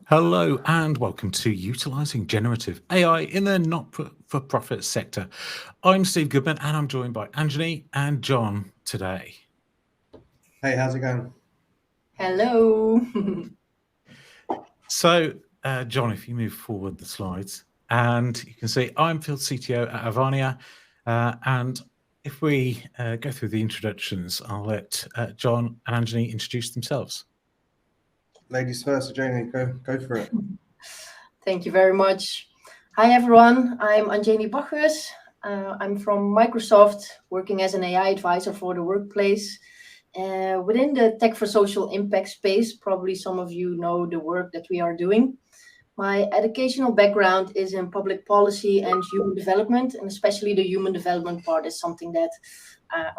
Hello and welcome to Utilising Generative AI in the not-for-profit sector. I'm Steve Goodman and I'm joined by Anjani and John today. Hey, how's it going? Hello. So, John, if you move forward the slides, and you can see I'm field CTO at Avania, and if we go through the introductions, I'll let John and Anjani introduce themselves. Ladies first, Janie, go for it. Thank you very much. Hi, everyone. I'm Anjani Bachus. I'm from Microsoft, working as an AI advisor for the workplace. Within the tech for social impact space, probably some of you know the work that we are doing. My educational background is in public policy and human development, and especially the human development part is something that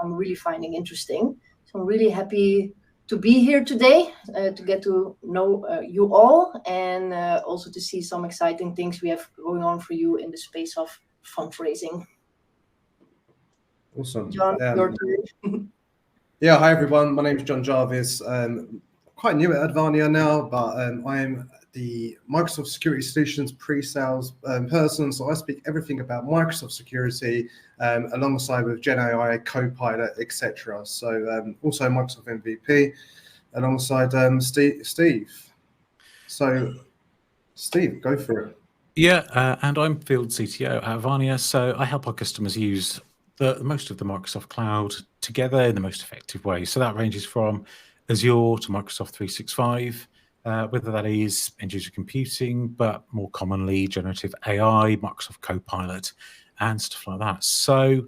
I'm really finding interesting. So I'm really happy to be here today, to get to know you all, and also to see some exciting things we have going on for you in the space of fundraising. Awesome. John, your turn. Yeah, hi everyone. My name is John Jarvis. Quite new at Advania now, but I am the Microsoft Security Solutions pre-sales person. So I speak everything about Microsoft security alongside with Gen AI, Copilot, etc. So also Microsoft MVP alongside Steve. So Steve, go for it. Yeah, and I'm field CTO at Avania, so I help our customers use most of the Microsoft Cloud together in the most effective way. So that ranges from Azure to Microsoft 365, whether that is end-user computing, but more commonly generative AI, Microsoft Copilot, and stuff like that. So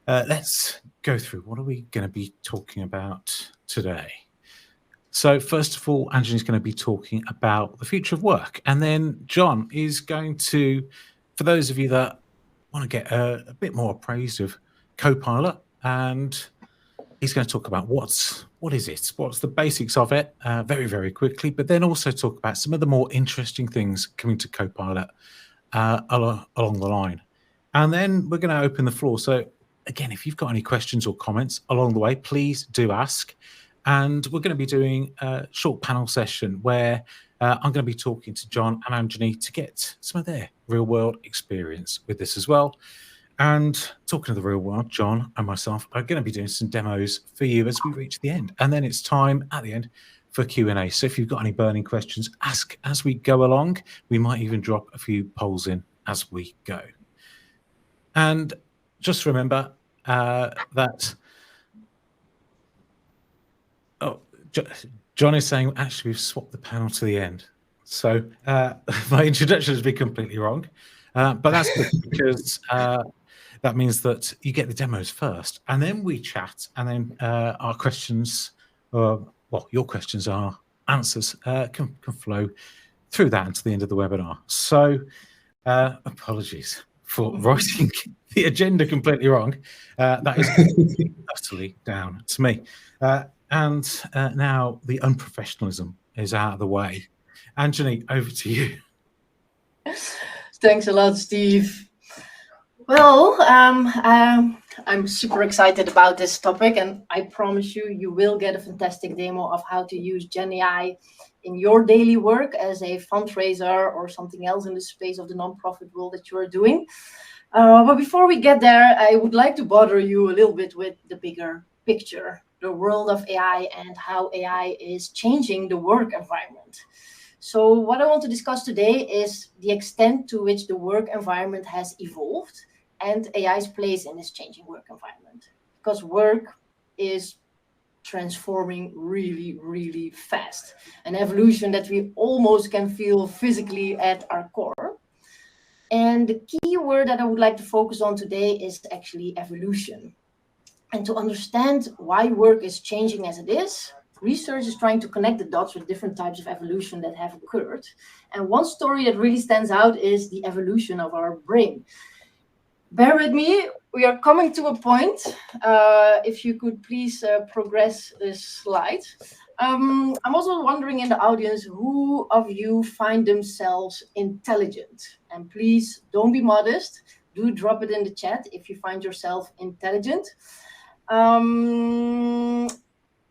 let's go through. What are we going to be talking about today? So first of all, Anjani's going to be talking about the future of work. And then John is going to, for those of you that want to get a bit more appraised of Copilot, and he's going to talk about what is it, what's the basics of it, very, very quickly, but then also talk about some of the more interesting things coming to Copilot along the line. And then we're going to open the floor. So again, if you've got any questions or comments along the way, please do ask. And we're going to be doing a short panel session where I'm going to be talking to John and Anjani to get some of their real-world experience with this as well. And talking of the real world, John and myself are going to be doing some demos for you as we reach the end. And then it's time at the end for Q&A. So if you've got any burning questions, ask as we go along. We might even drop a few polls in as we go. And just remember that... Oh, John is saying, actually, we've swapped the panel to the end. So my introduction has been completely wrong. But that's because that means that you get the demos first, and then we chat, and then our questions, well, your questions, our answers can flow through that until the end of the webinar. So apologies for writing the agenda completely wrong. That is utterly down to me. And now the unprofessionalism is out of the way. Anjani, over to you. Thanks a lot, Steve. Well, I'm super excited about this topic, and I promise you will get a fantastic demo of how to use Gen AI in your daily work as a fundraiser or something else in the space of the nonprofit world that you are doing. But before we get there, I would like to bother you a little bit with the bigger picture, the world of AI and how AI is changing the work environment. So what I want to discuss today is the extent to which the work environment has evolved and AI's place in this changing work environment. Because work is transforming really, really fast. An evolution that we almost can feel physically at our core. And the key word that I would like to focus on today is actually evolution. And to understand why work is changing as it is, research is trying to connect the dots with different types of evolution that have occurred. And one story that really stands out is the evolution of our brain. Bear with me, we are coming to a point. If you could please progress this slide. I'm also wondering in the audience, who of you find themselves intelligent? And please don't be modest. Do drop it in the chat if you find yourself intelligent. You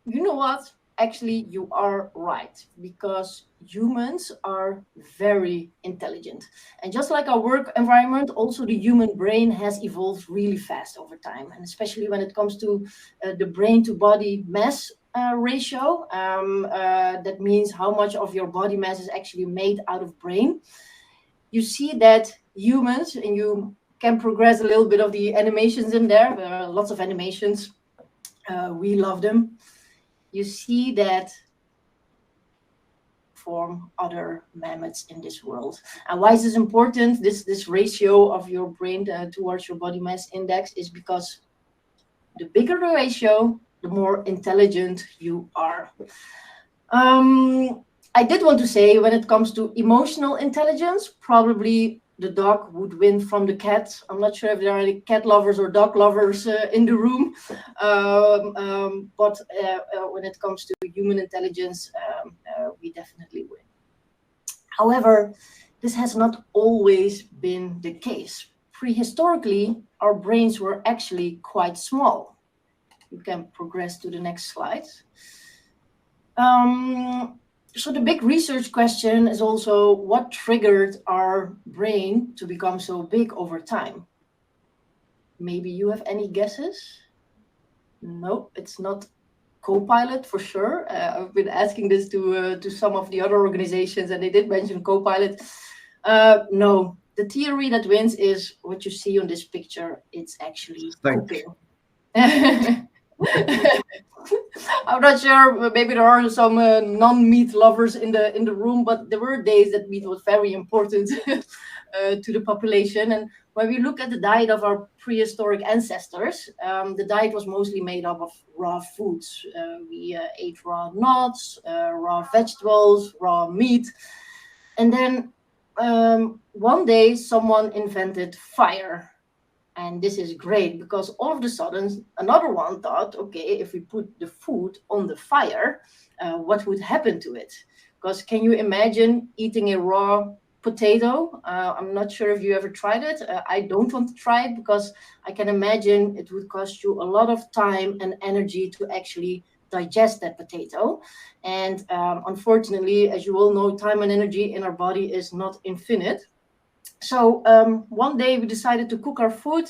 know what? actually you are right, because humans are very intelligent. And just like our work environment, also the human brain has evolved really fast over time. And especially when it comes to the brain to body mass ratio, that means how much of your body mass is actually made out of brain. You see that humans, and you can progress a little bit of the animations in there. There are lots of animations. We love them. You see that form other mammoths in this world. And why is this important? This ratio of your brain towards your body mass index is because the bigger the ratio, the more intelligent you are. I did want to say, when it comes to emotional intelligence, probably the dog would win from the cat. I'm not sure if there are any cat lovers or dog lovers in the room, but when it comes to human intelligence, we definitely win. However, this has not always been the case. Prehistorically, our brains were actually quite small. You can progress to the next slide. So the big research question is also, what triggered our brain to become so big over time? Maybe you have any guesses? No, it's not Copilot for sure. I've been asking this to some of the other organizations, and they did mention Copilot. No, the theory that wins is what you see on this picture. It's actually cooking. I'm not sure. Maybe there are some non-meat lovers in the room, but there were days that meat was very important to the population. And when we look at the diet of our prehistoric ancestors, the diet was mostly made up of raw foods. We ate raw nuts, raw vegetables, raw meat, and then one day someone invented fire. And this is great, because all of a sudden another one thought, okay, if we put the food on the fire, what would happen to it? Because can you imagine eating a raw potato? I'm not sure if you ever tried it. I don't want to try it, because I can imagine it would cost you a lot of time and energy to actually digest that potato. And unfortunately, as you all know, time and energy in our body is not infinite. So one day we decided to cook our food,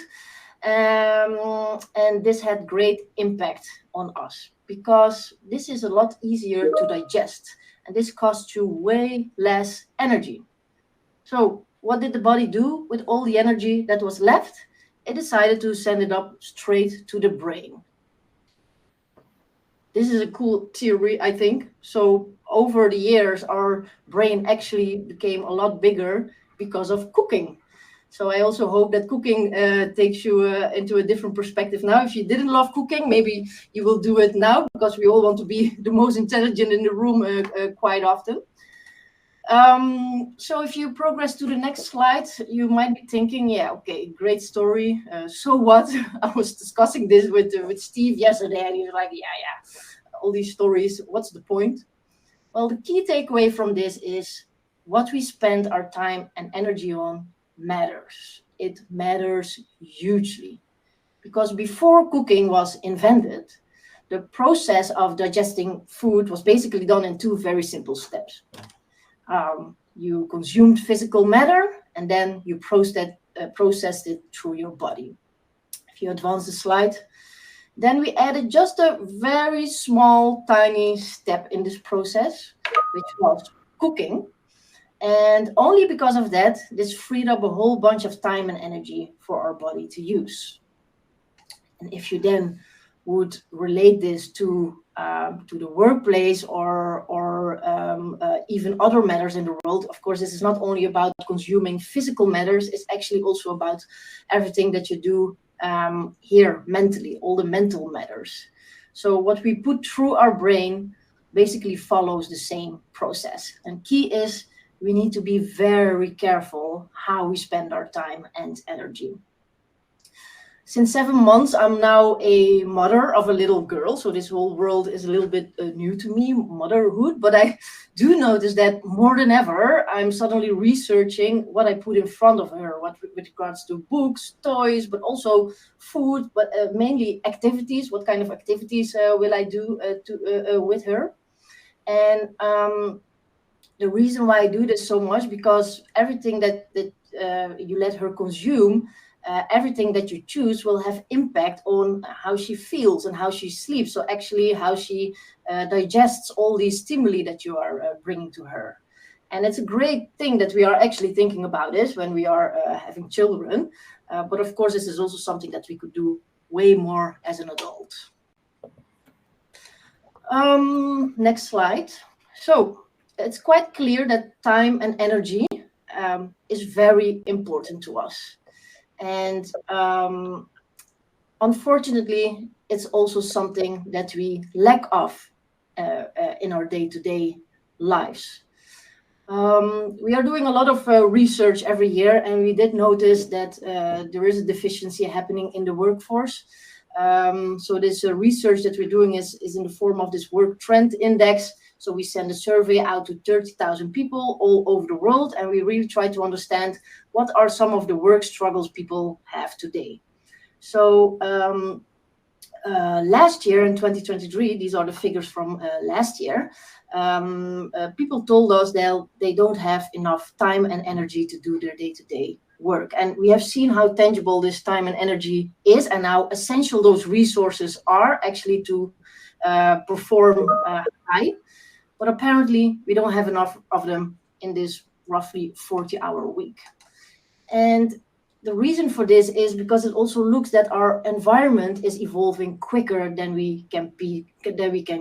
and this had great impact on us, because this is a lot easier to digest, and this costs you way less energy. So what did the body do with all the energy that was left? It decided to send it up straight to the brain. This is a cool theory, I think. So over the years, our brain actually became a lot bigger because of cooking. So I also hope that cooking takes you into a different perspective now. If you didn't love cooking, maybe you will do it now, because we all want to be the most intelligent in the room quite often. So if you progress to the next slide, you might be thinking, yeah, okay, great story. So what? I was discussing this with Steve yesterday, and he was like, yeah, all these stories, what's the point? Well, the key takeaway from this is what we spend our time and energy on matters. It matters hugely, because before cooking was invented, the process of digesting food was basically done in two very simple steps. You consumed physical matter, and then you processed it through your body. If you advance the slide, then we added just a very small, tiny step in this process, which was cooking. And only because of that, this freed up a whole bunch of time and energy for our body to use. And if you then would relate this to the workplace or even other matters in the world, of course, this is not only about consuming physical matters, it's actually also about everything that you do here mentally, all the mental matters. So what we put through our brain basically follows the same process. And key is, we need to be very careful how we spend our time and energy. Since 7 months, I'm now a mother of a little girl. So this whole world is a little bit new to me, motherhood. But I do notice that more than ever, I'm suddenly researching what I put in front of her, with regards to books, toys, but also food, but mainly activities. What kind of activities will I do with her? And the reason why I do this so much, because everything that you let her consume, everything that you choose will have impact on how she feels and how she sleeps. So actually how she digests all these stimuli that you are bringing to her. And it's a great thing that we are actually thinking about this when we are having children. But of course, this is also something that we could do way more as an adult. Next slide. So it's quite clear that time and energy is very important to us. And unfortunately, it's also something that we lack of in our day-to-day lives. We are doing a lot of research every year, and we did notice that there is a deficiency happening in the workforce. So this research that we're doing is in the form of this work trend index. So we send a survey out to 30,000 people all over the world, and we really try to understand what are some of the work struggles people have today. So last year in 2023, these are the figures from last year, people told us that they don't have enough time and energy to do their day-to-day work. And we have seen how tangible this time and energy is, and how essential those resources are actually to perform high. But apparently, we don't have enough of them in this roughly 40-hour week. And the reason for this is because it also looks that our environment is evolving quicker than we can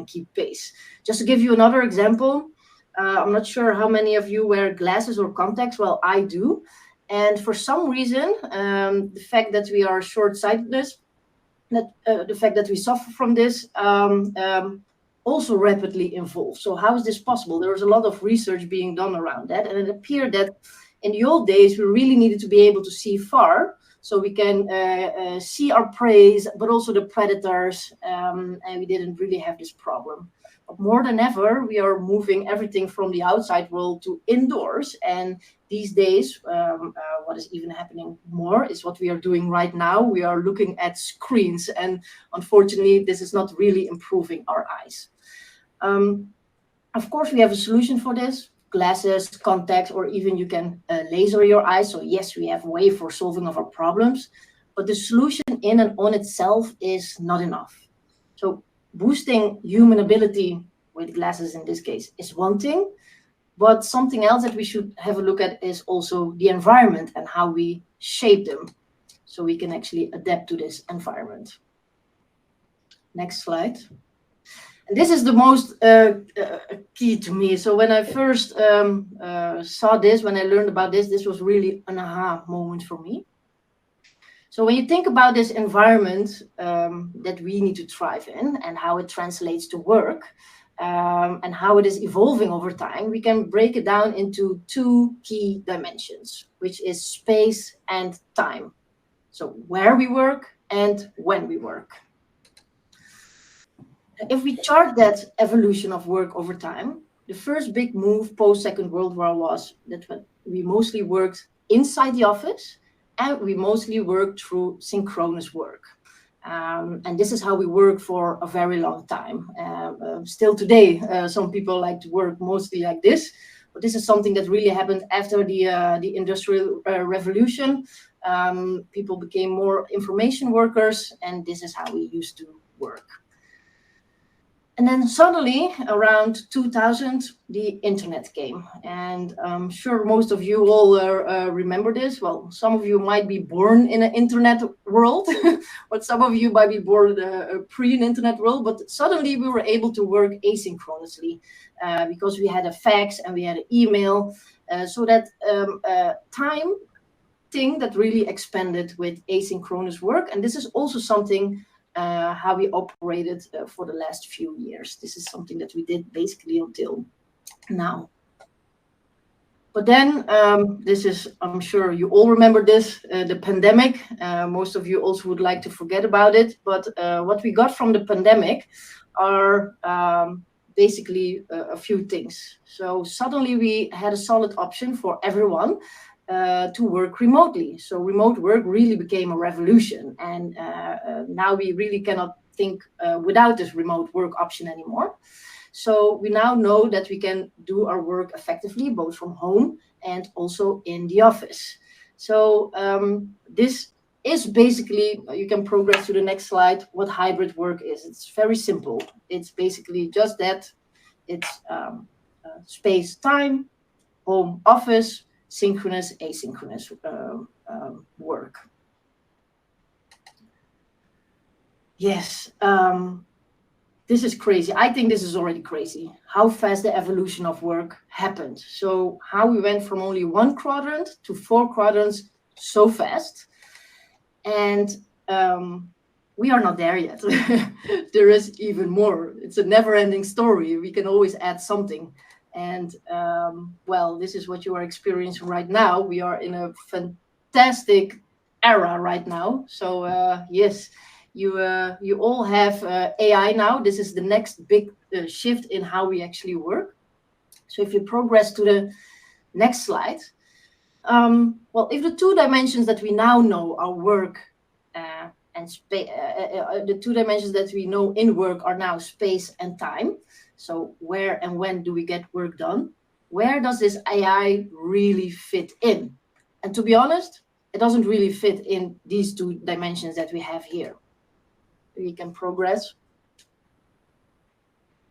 keep pace. Just to give you another example, I'm not sure how many of you wear glasses or contacts. Well, I do. And for some reason, the fact that we are short-sightedness, the fact that we suffer from this, also rapidly evolves. So how is this possible? There was a lot of research being done around that, and it appeared that in the old days, we really needed to be able to see far, so we can see our prey, but also the predators, and we didn't really have this problem. But more than ever, we are moving everything from the outside world to indoors, and these days, what is even happening more is what we are doing right now. We are looking at screens, and unfortunately, this is not really improving our eyes. Of course, we have a solution for this. Glasses, contacts, or even you can laser your eyes. So yes, we have a way for solving of our problems, but the solution in and on itself is not enough. So boosting human ability with glasses in this case is one thing, but something else that we should have a look at is also the environment and how we shape them so we can actually adapt to this environment. Next slide. And this is the most key to me. So when I first saw this, when I learned about this, this was really an aha moment for me. So when you think about this environment that we need to thrive in and how it translates to work and how it is evolving over time, we can break it down into two key dimensions, which is space and time. So where we work and when we work. If we chart that evolution of work over time, the first big move post-Second World War was that we mostly worked inside the office and we mostly worked through synchronous work. And this is how we work for a very long time. Still today, some people like to work mostly like this, but this is something that really happened after the Industrial Revolution. People became more information workers, and this is how we used to work. And then suddenly, around 2000, the internet came. And I'm sure most of you all remember this. Well, some of you might be born in an internet world, but some of you might be born pre an internet world. But suddenly we were able to work asynchronously because we had a fax and we had an email. So that time thing that really expanded with asynchronous work. And this is also something how we operated for the last few years. This is something that we did basically until now. But then this is, I'm sure you all remember this, the pandemic. Most of you also would like to forget about it. But what we got from the pandemic are basically a few things. So suddenly we had a solid option for everyone to work remotely. So remote work really became a revolution. And now we really cannot think without this remote work option anymore. So we now know that we can do our work effectively, both from home and also in the office. So this is basically, you can progress to the next slide, what hybrid work is. It's very simple. It's basically just that. It's space, time, home, office, synchronous, asynchronous work. Yes, this is crazy. I think this is already crazy, how fast the evolution of work happened. So how we went from only 1 quadrant to 4 quadrants so fast. And we are not there yet. There is even more. It's a never-ending story. We can always add something. And well, this is what you are experiencing right now. We are in a fantastic era right now. So yes, you all have AI now. This is the next big shift in how we actually work. So if you progress to the next slide, well, if the 2 dimensions that we now know are work and space, the 2 dimensions that we know in work are now space and time. So where and when do we get work done? Where does this AI really fit in? And to be honest, it doesn't really fit in these 2 dimensions that we have here. We can progress.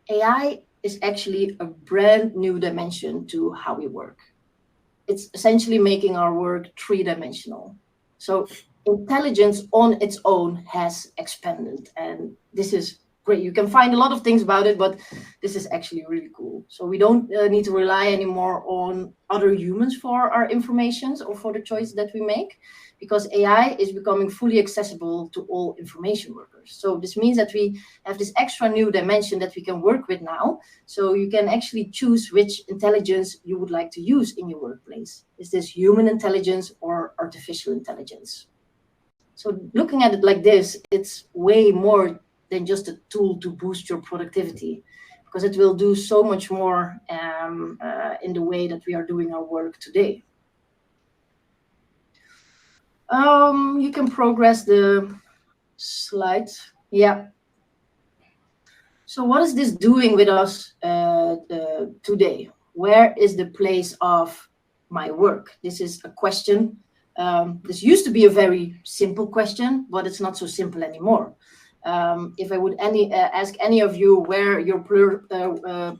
AI is actually a brand new dimension to how we work. It's essentially making our work 3-dimensional. So intelligence on its own has expanded, and this is great. You can find a lot of things about it, but this is actually really cool. So we don't need to rely anymore on other humans for our informations or for the choices that we make, because AI is becoming fully accessible to all information workers. So this means that we have this extra new dimension that we can work with now. So you can actually choose which intelligence you would like to use in your workplace. Is this human intelligence or artificial intelligence? So looking at it like this, it's way more than just a tool to boost your productivity, because it will do so much more in the way that we are doing our work today. You can progress the slides. Yeah. So what is this doing with us today? Where is the place of my work? This is a question. This used to be a very simple question, but it's not so simple anymore. If I would ask any of you where your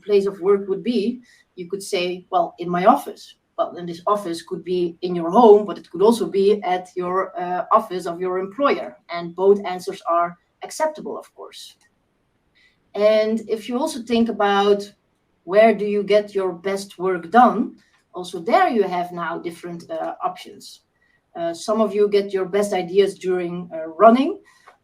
place of work would be, you could say, well, in my office. Well, then this office could be in your home, but it could also be at your office of your employer. And both answers are acceptable, of course. And if you also think about where do you get your best work done, also there you have now different options. Some of you get your best ideas during running.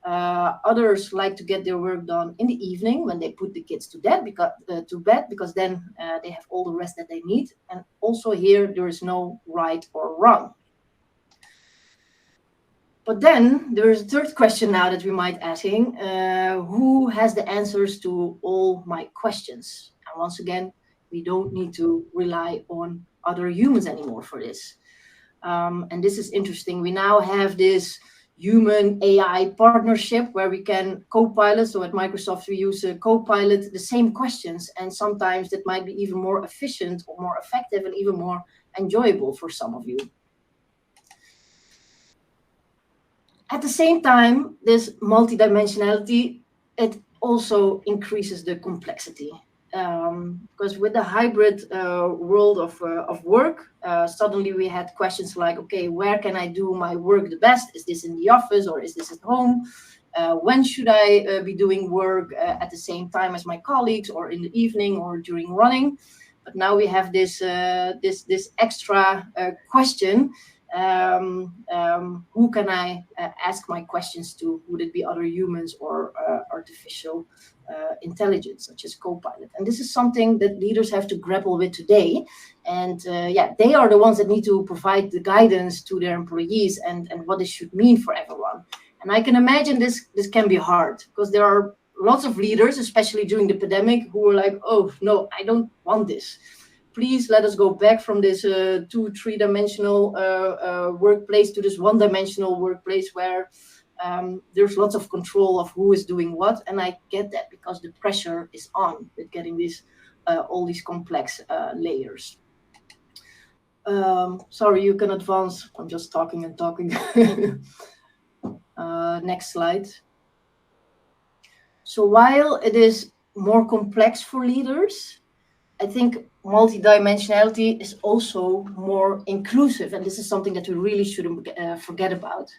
Others like to get their work done in the evening when they put the kids to bed, because then they have all the rest that they need. And also here, there is no right or wrong. But then there is a third question now that we might asking, who has the answers to all my questions? And once again, we don't need to rely on other humans anymore for this. And this is interesting. We now have this human AI partnership where we can co-pilot. So at Microsoft, we use a co-pilot the same questions. And sometimes that might be even more efficient or more effective and even more enjoyable for some of you. At the same time, this multidimensionality, it also increases the complexity. Because with the hybrid world of work, suddenly we had questions like, okay, where can I do my work the best? Is this in the office or is this at home? When should I be doing work at the same time as my colleagues, or in the evening or during running? But now we have this this extra question. Who can I ask my questions to? Would it be other humans or artificial intelligence, such as Copilot? And this is something that leaders have to grapple with today. And yeah, they are the ones that need to provide the guidance to their employees and what this should mean for everyone. And I can imagine this can be hard, because there are lots of leaders, especially during the pandemic, who are like, oh, no, I don't want this. Please let us go back from this 2-3 dimensional workplace to this 1-dimensional workplace where there's lots of control of who is doing what, and I get that because the pressure is on with getting these all these complex layers. Sorry, you can advance. I'm just talking and talking. Next slide. So while it is more complex for leaders, I think multidimensionality is also more inclusive, and this is something that we really shouldn't forget about.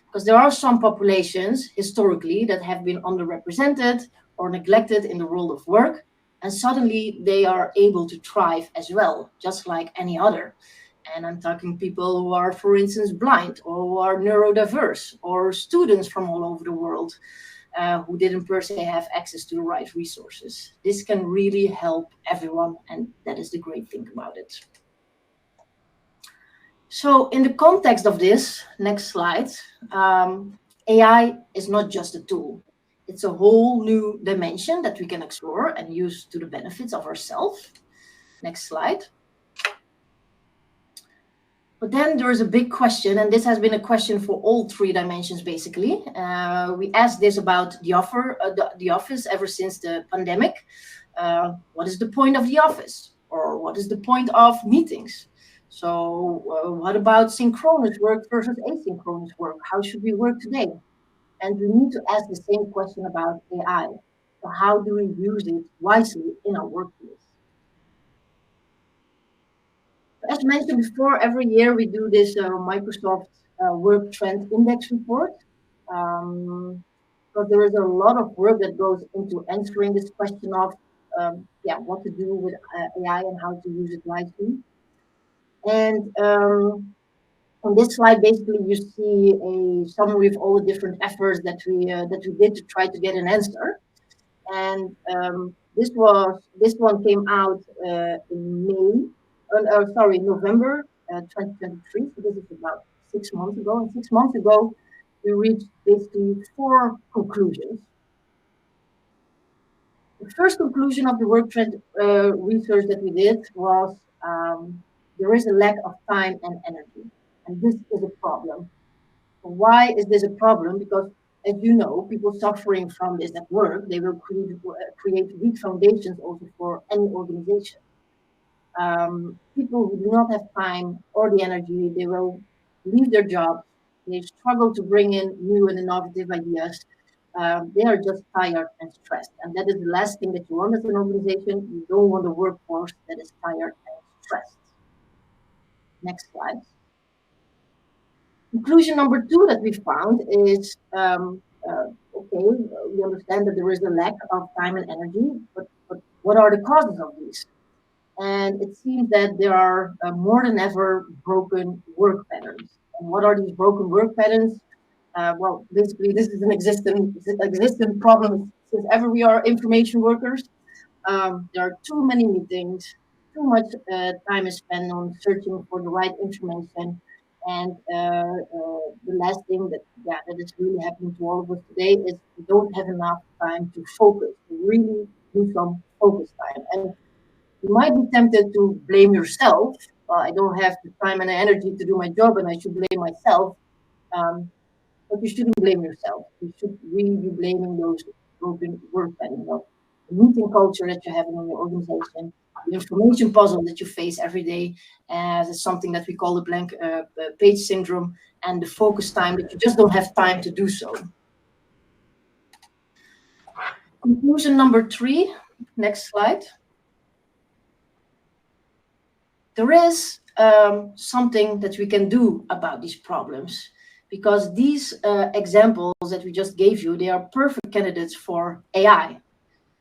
Because there are some populations historically that have been underrepresented or neglected in the world of work, and suddenly they are able to thrive as well, just like any other. And I'm talking people who are, for instance, blind, or who are neurodiverse, or students from all over the world who didn't per se have access to the right resources. This can really help everyone, and that is the great thing about it. So in the context of this, next slide, AI is not just a tool. It's a whole new dimension that we can explore and use to the benefits of ourselves. Next slide. But then there is a big question, and this has been a question for all three dimensions, basically. We asked this about the office ever since the pandemic. What is the point of the office? Or what is the point of meetings? So what about synchronous work versus asynchronous work? How should we work today? And we need to ask the same question about AI. So how do we use it wisely in our workplace? As mentioned before, every year we do this Microsoft Work Trend Index report. Because there is a lot of work that goes into answering this question of what to do with AI and how to use it wisely. And on this slide, basically, you see a summary of all the different efforts that we did to try to get an answer. And this one came out in November 2023. So this is about 6 months ago. And 6 months ago, we reached basically 4 conclusions. The first conclusion of the work trend research that we did was there is a lack of time and energy. And this is a problem. Why is this a problem? Because, as you know, people suffering from this at work, they will create weak foundations also for any organization. People who do not have time or the energy, they will leave their jobs. They struggle to bring in new and innovative ideas. They are just tired and stressed. And that is the last thing that you want as an organization. You don't want a workforce that is tired and stressed. Next slide. Conclusion number 2 that we found is, we understand that there is a lack of time and energy, but what are the causes of these? And it seems that there are more than ever broken work patterns. And what are these broken work patterns? Well, basically, this is an existent problem since ever we are information workers. There are too many meetings, too much time is spent on searching for the right information. And the last thing that is really happening to all of us today is we don't have enough time to focus, to really do some focus time. And you might be tempted to blame yourself. I don't have the time and the energy to do my job, and I should blame myself. But you shouldn't blame yourself. You should really be blaming those broken work patterns, the meeting culture that you have in your organization, the information puzzle that you face every day, as something that we call the blank page syndrome, and the focus time that you just don't have time to do so. Conclusion number 3, next slide. There is something that we can do about these problems, because these examples that we just gave you, they are perfect candidates for AI.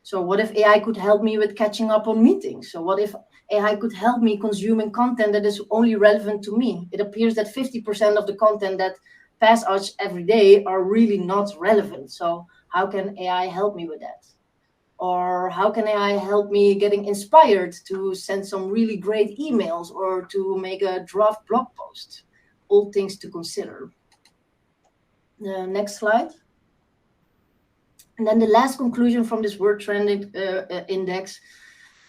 So what if AI could help me with catching up on meetings? So what if AI could help me consuming content that is only relevant to me? It appears that 50% of the content that pass us every day are really not relevant. So how can AI help me with that? Or how can AI help me getting inspired to send some really great emails or to make a draft blog post? All things to consider. Next slide. And then the last conclusion from this Work Trend Index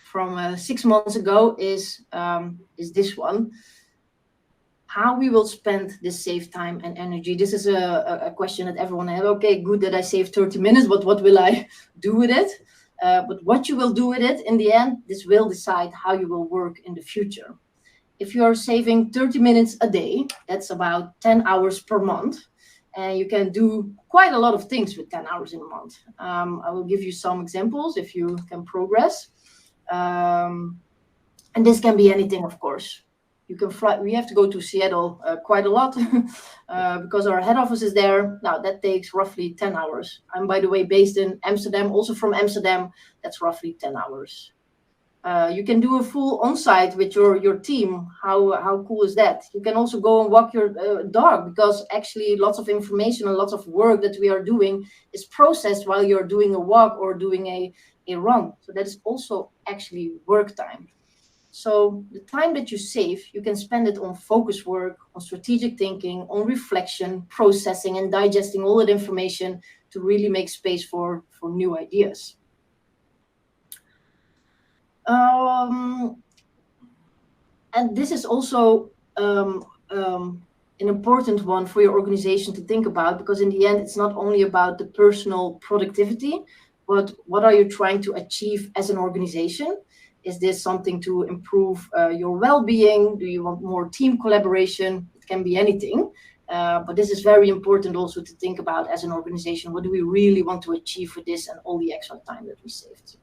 from 6 months ago is this one. how we will spend this saved time and energy. This is a question that everyone has. Okay, good that I saved 30 minutes, but what will I do with it? But what you will do with it, in the end, this will decide how you will work in the future. If you are saving 30 minutes a day, that's about 10 hours per month. And you can do quite a lot of things with 10 hours in a month. I will give you some examples if you can progress. And this can be anything, of course. You can fly. We have to go to Seattle quite a lot because our head office is there. Now, that takes roughly 10 hours. I'm, by the way, based in Amsterdam, also from Amsterdam. That's roughly 10 hours. You can do a full on-site with your team. How cool is that? You can also go and walk your dog, because actually lots of information and lots of work that we are doing is processed while you're doing a walk or doing a run. So that is also actually work time. So the time that you save, you can spend it on focus work, on strategic thinking, on reflection, processing and digesting all that information to really make space for new ideas. And this is also an important one for your organization to think about, because in the end, it's not only about the personal productivity, but what are you trying to achieve as an organization? Is this something to improve your well-being? Do you want more team collaboration? It can be anything. But this is very important also to think about as an organization. What do we really want to achieve with this and all the extra time that we saved?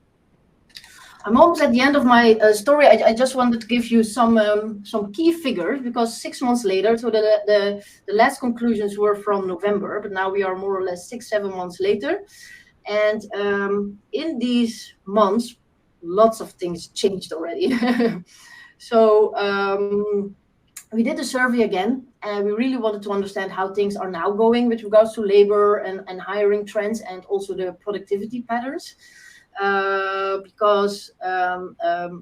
I'm almost at the end of my story. I just wanted to give you some key figures, because 6 months later, so the last conclusions were from November, but now we are more or less 6-7 months later. And in these months, lots of things changed already. So we did a survey again, and we really wanted to understand how things are now going with regards to labor and hiring trends, and also the productivity patterns. Because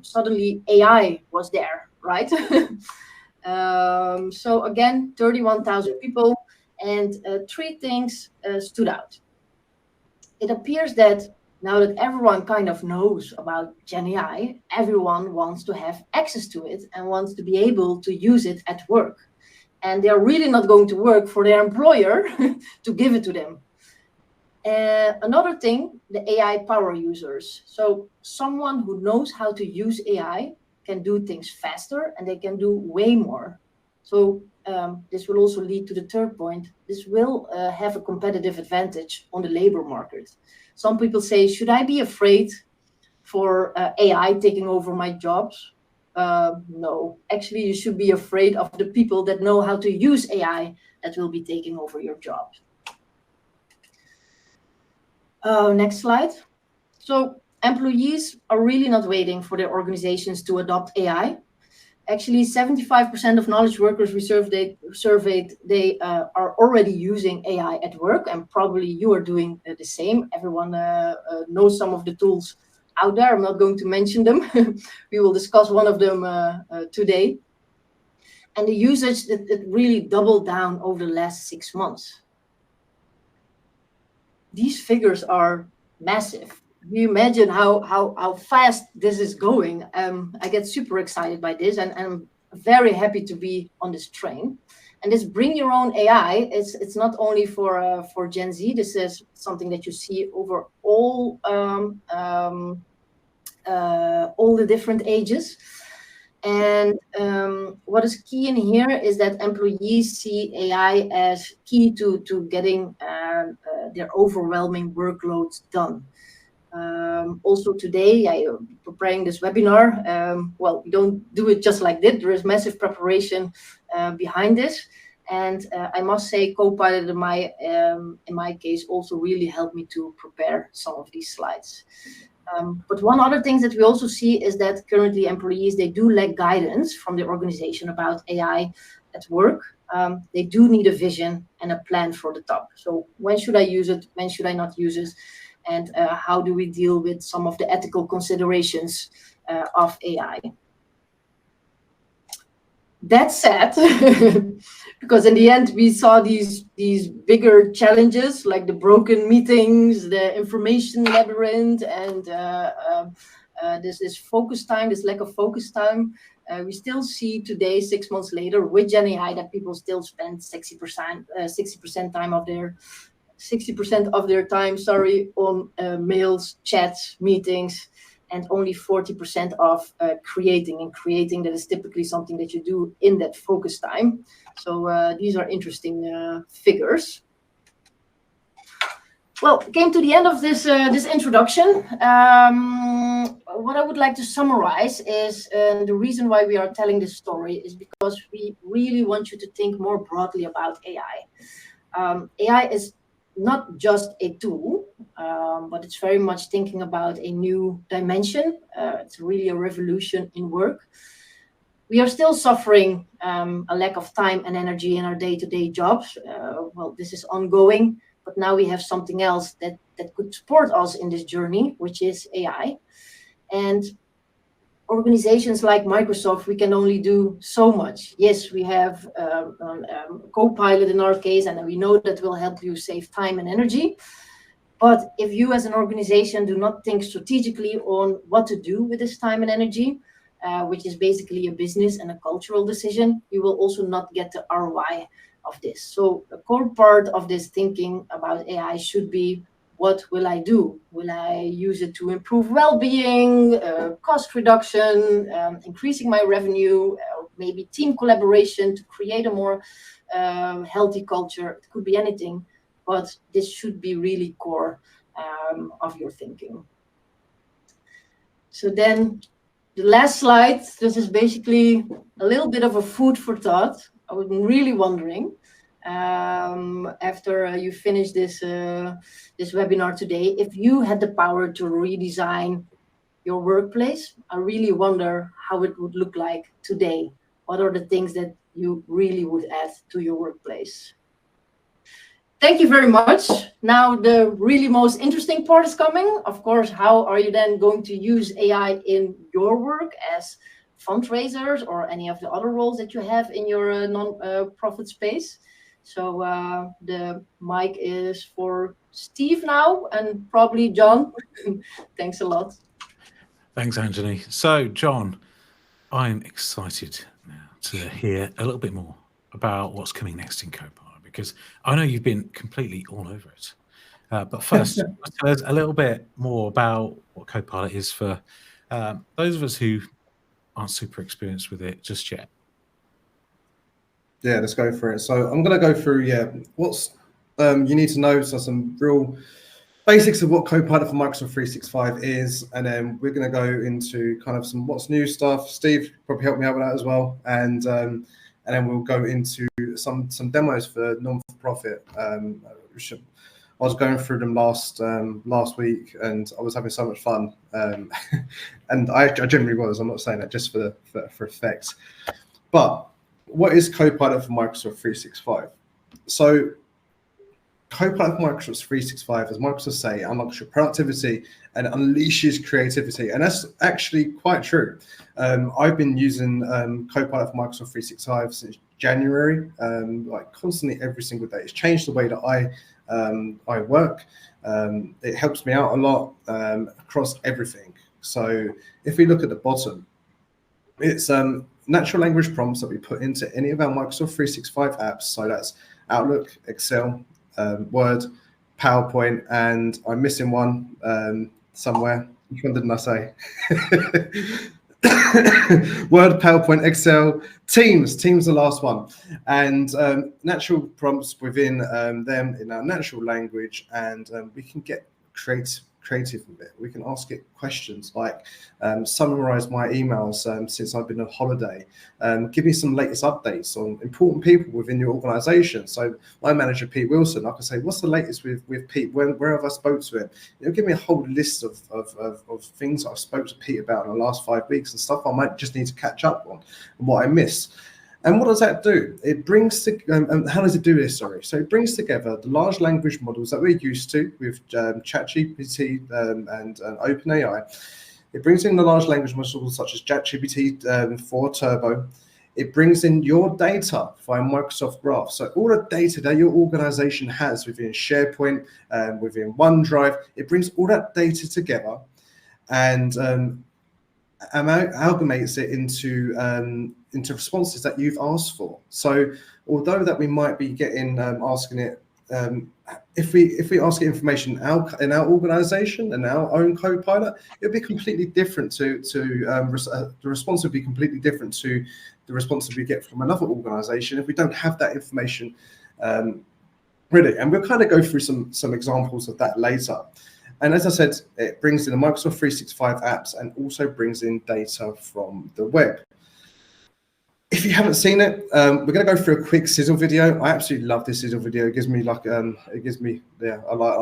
suddenly AI was there, right? So again, 31,000 people, and 3 things stood out. It appears that now that everyone kind of knows about Gen AI, everyone wants to have access to it and wants to be able to use it at work. And they're really not going to work for their employer to give it to them. Another thing, the AI power users. So someone who knows how to use AI can do things faster, and they can do way more. So this will also lead to the third point. This will have a competitive advantage on the labor market. Some people say, should I be afraid for AI taking over my jobs? No, actually, you should be afraid of the people that know how to use AI that will be taking over your jobs. Next slide. So employees are really not waiting for their organizations to adopt AI. Actually, 75% of knowledge workers we surveyed, they are already using AI at work, and probably you are doing the same. Everyone knows some of the tools out there. I'm not going to mention them. We will discuss one of them today. And the usage, it really doubled down over the last 6 months. These figures are massive. You imagine how fast this is going. I get super excited by this, and I'm very happy to be on this train. And this bring your own AI, it's not only for Gen Z. This is something that you see over all the different ages. And what is key in here is that employees see AI as key to getting their overwhelming workloads done. Also today, I am preparing this webinar. Well, we don't do it just like this. There is massive preparation behind this. And I must say, Copilot in my case also really helped me to prepare some of these slides. But one other thing that we also see is that currently employees, they do lack guidance from the organization about AI at work. They do need a vision and a plan for the top. So when should I use it? When should I not use it? And how do we deal with some of the ethical considerations of AI? That said, because in the end we saw these bigger challenges like the broken meetings, the information labyrinth, and this focus time, this lack of focus time. We still see today, 6 months later, with Gen AI, that people still spend 60% time of their 60% of their time, on mails, chats, meetings, and only 40% of creating. And creating, that is typically something that you do in that focus time. So these are interesting figures. Well, came to the end of this this introduction. What I would like to summarize is the reason why we are telling this story is because we really want you to think more broadly about AI. AI is not just a tool, but it's very much thinking about a new dimension. It's really a revolution in work. We are still suffering a lack of time and energy in our day-to-day jobs. Well, this is ongoing, but now we have something else that could support us in this journey, which is AI. And organizations like Microsoft, we can only do so much. Yes, we have Copilot in our case, and we know that will help you save time and energy. But if you as an organization do not think strategically on what to do with this time and energy, which is basically a business and a cultural decision, you will also not get the ROI of this. So a core part of this thinking about AI should be, what will I do? Will I use it to improve well-being, cost reduction, increasing my revenue, maybe team collaboration to create a more healthy culture? It could be anything, but this should be really core of your thinking. So then the last slide, this is basically a little bit of a food for thought. I was really wondering, after you finish this webinar today, if you had the power to redesign your workplace, I really wonder how it would look like today. What are the things that you really would add to your workplace? Thank you very much. Now the really most interesting part is coming. Of course, how are you then going to use AI in your work as fundraisers or any of the other roles that you have in your non-profit space? So the mic is for Steve now, and probably John. Thanks a lot. Thanks, Anthony. So, John, I'm excited now to hear a little bit more about what's coming next in Copilot, because I know you've been completely all over it. But first, tell us a little bit more about what Copilot is for those of us who aren't super experienced with it just yet. Yeah, let's go for it. So I'm going to go through, what's you need to know, so some real basics of what Copilot for Microsoft 365 is, and then we're going to go into kind of some what's new stuff. Steve probably help me out with that as well, and then we'll go into some demos for non-for-profit. I was going through them last week, and I was having so much fun, and I generally was. I'm not saying that just for effect, but what is Copilot for Microsoft 365? So Copilot for Microsoft 365, as Microsoft say, unlocks your productivity and unleashes creativity. And that's actually quite true. I've been using Copilot for Microsoft 365 since January, like constantly every single day. It's changed the way that I work. It helps me out a lot across everything. So if we look at the bottom, it's natural language prompts that we put into any of our Microsoft 365 apps. So that's Outlook, Excel, Word, PowerPoint, and I'm missing one somewhere. Which one didn't I say? Word, PowerPoint, Excel, Teams. Teams the last one. And natural prompts within them in our natural language, and we can get creative with it. We can ask it questions like summarize my emails since I've been on holiday, give me some latest updates on important people within your organization. So my manager, Pete Wilson, I can say, what's the latest with Pete? Where have I spoke to him? It'll give me a whole list of things I've spoke to Pete about in the last 5 weeks and stuff I might just need to catch up on and what I missed. And what does that do? It brings how does it do this? Sorry. So it brings together the large language models that we're used to with ChatGPT and OpenAI. It brings in the large language models such as ChatGPT 4 Turbo. it brings in your data via Microsoft Graph. So all the data that your organization has within SharePoint, within OneDrive, it brings all that data together and amalgamates it into responses that you've asked for. So although that we might be getting asking it, if we ask it information in our organization and our own Copilot, it'll be completely different the response would be completely different to the response we get from another organization if we don't have that information ready. And we'll kind of go through some examples of that later. And as I said, it brings in the Microsoft 365 apps and also brings in data from the web. If you haven't seen it, we're going to go through a quick sizzle video. I absolutely love this sizzle video. It gives me like, I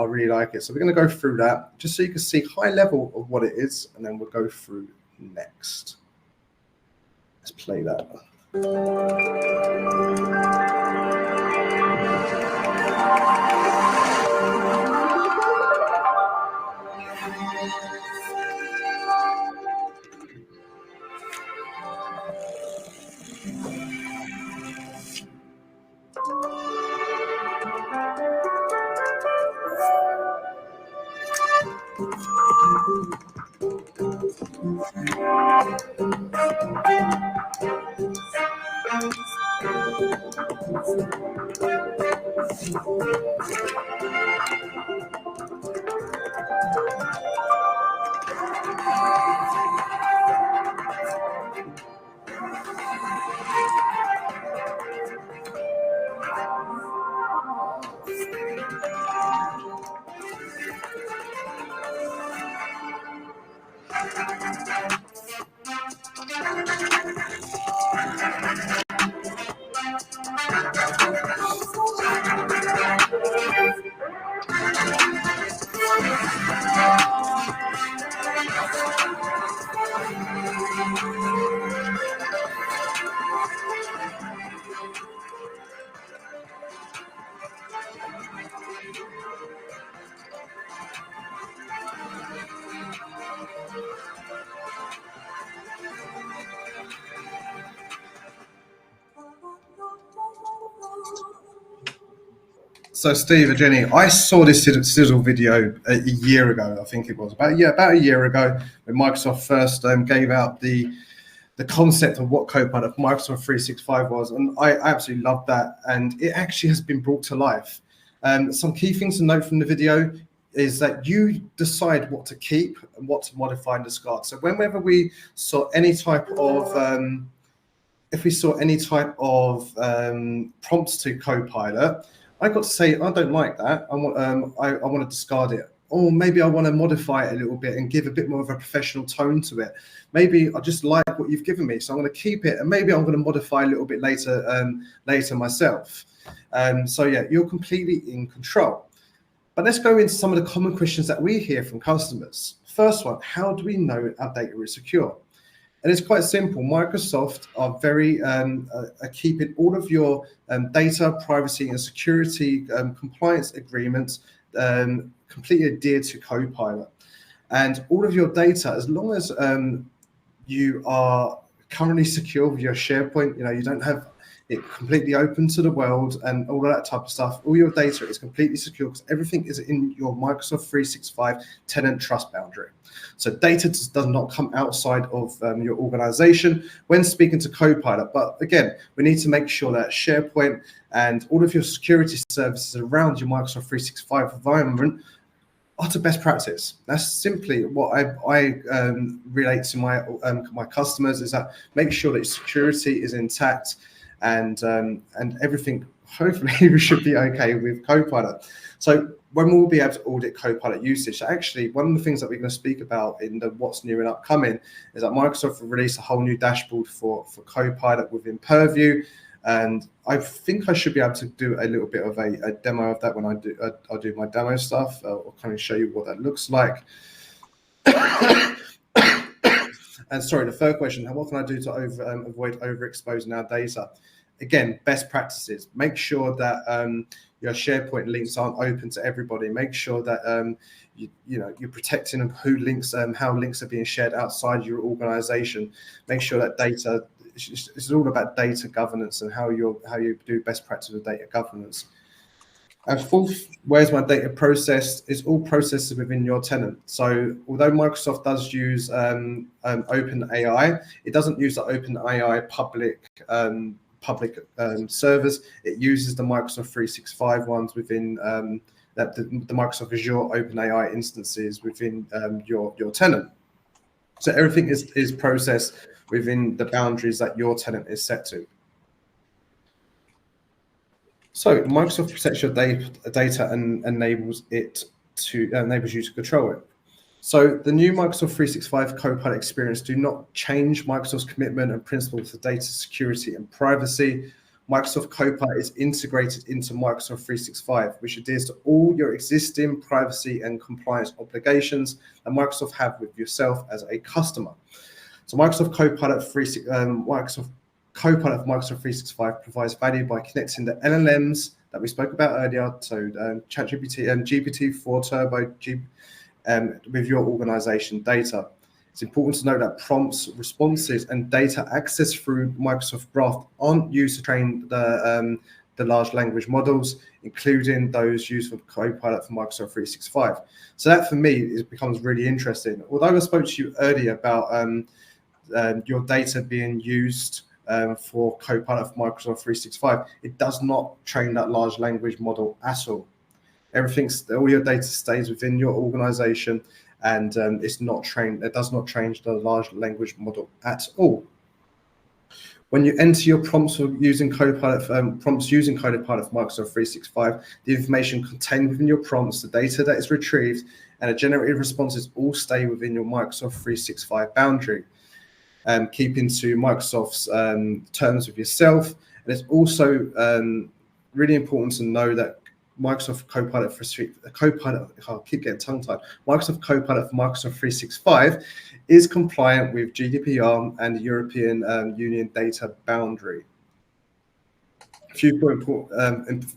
really like it. So we're going to go through that just so you can see high level of what it is, and then we'll go through next. Let's play that. So Steve and Jenny, I saw this sizzle video a year ago. I think it was about a year ago when Microsoft first gave out the concept of what Copilot for Microsoft 365 was, and I absolutely loved that. And it actually has been brought to life. Some key things to note from the video is that you decide what to keep and what to modify and discard. So whenever we saw any type of prompts to Copilot, I got to say, I don't like that. I want to discard it. Or maybe I want to modify it a little bit and give a bit more of a professional tone to it. Maybe I just like what you've given me, so I'm going to keep it, and maybe I'm going to modify a little bit later myself. So yeah, you're completely in control. But let's go into some of the common questions that we hear from customers. First one, how do we know our data is secure? And it's quite simple. Microsoft are very keeping all of your data privacy and security compliance agreements completely adhered to Copilot. And all of your data, as long as you are currently secure with your SharePoint, you don't have it completely open to the world and all of that type of stuff, all your data is completely secure because everything is in your Microsoft 365 tenant trust boundary. So data does not come outside of your organization when speaking to Copilot. But again, we need to make sure that SharePoint and all of your security services around your Microsoft 365 environment are to best practice. That's simply what I relate to my customers, is that make sure that security is intact and everything. Hopefully we should be okay with Copilot. So when we'll be able to audit Copilot usage, actually one of the things that we're going to speak about in the what's new and upcoming is that Microsoft will release a whole new dashboard for Copilot within Purview. And I think I should be able to do a little bit of a demo of that when I'll do my demo stuff. I'll kind of show you what that looks like. And sorry, the third question, what can I do to avoid overexposing our data? Again, best practices. Make sure that your SharePoint links aren't open to everybody. Make sure that you're protecting who links, how links are being shared outside your organization. Make sure that data it's all about data governance and how you do best practice with data governance. And fourth, where's my data processed? It's all processed within your tenant. So although Microsoft does use OpenAI, it doesn't use the OpenAI public servers. It uses the Microsoft 365 ones within the Microsoft Azure OpenAI instances within your tenant. So everything is processed within the boundaries that your tenant is set to. So Microsoft protects your data and enables you to control it. So the new Microsoft 365 Copilot experience do not change Microsoft's commitment and principles for data security and privacy. Microsoft Copilot is integrated into Microsoft 365, which adheres to all your existing privacy and compliance obligations that Microsoft have with yourself as a customer. So Microsoft Copilot for Microsoft 365 provides value by connecting the LLMs that we spoke about earlier, so ChatGPT and GPT-4 Turbo with your organization data. It's important to note that prompts, responses, and data access through Microsoft Graph aren't used to train the large language models, including those used for Copilot for Microsoft 365. So that, for me, becomes really interesting. Although I spoke to you earlier about your data being used for Copilot for Microsoft 365, it does not train that large language model at all. All your data stays within your organization, and it's not trained. It does not change the large language model at all. When you enter your prompts using Copilot for Microsoft 365, the information contained within your prompts, the data that is retrieved, and the generated responses all stay within your Microsoft 365 boundary, keeping to Microsoft's terms with yourself. And it's also really important to know that Microsoft Copilot Microsoft Copilot for Microsoft 365 is compliant with GDPR and the European Union data boundary. A few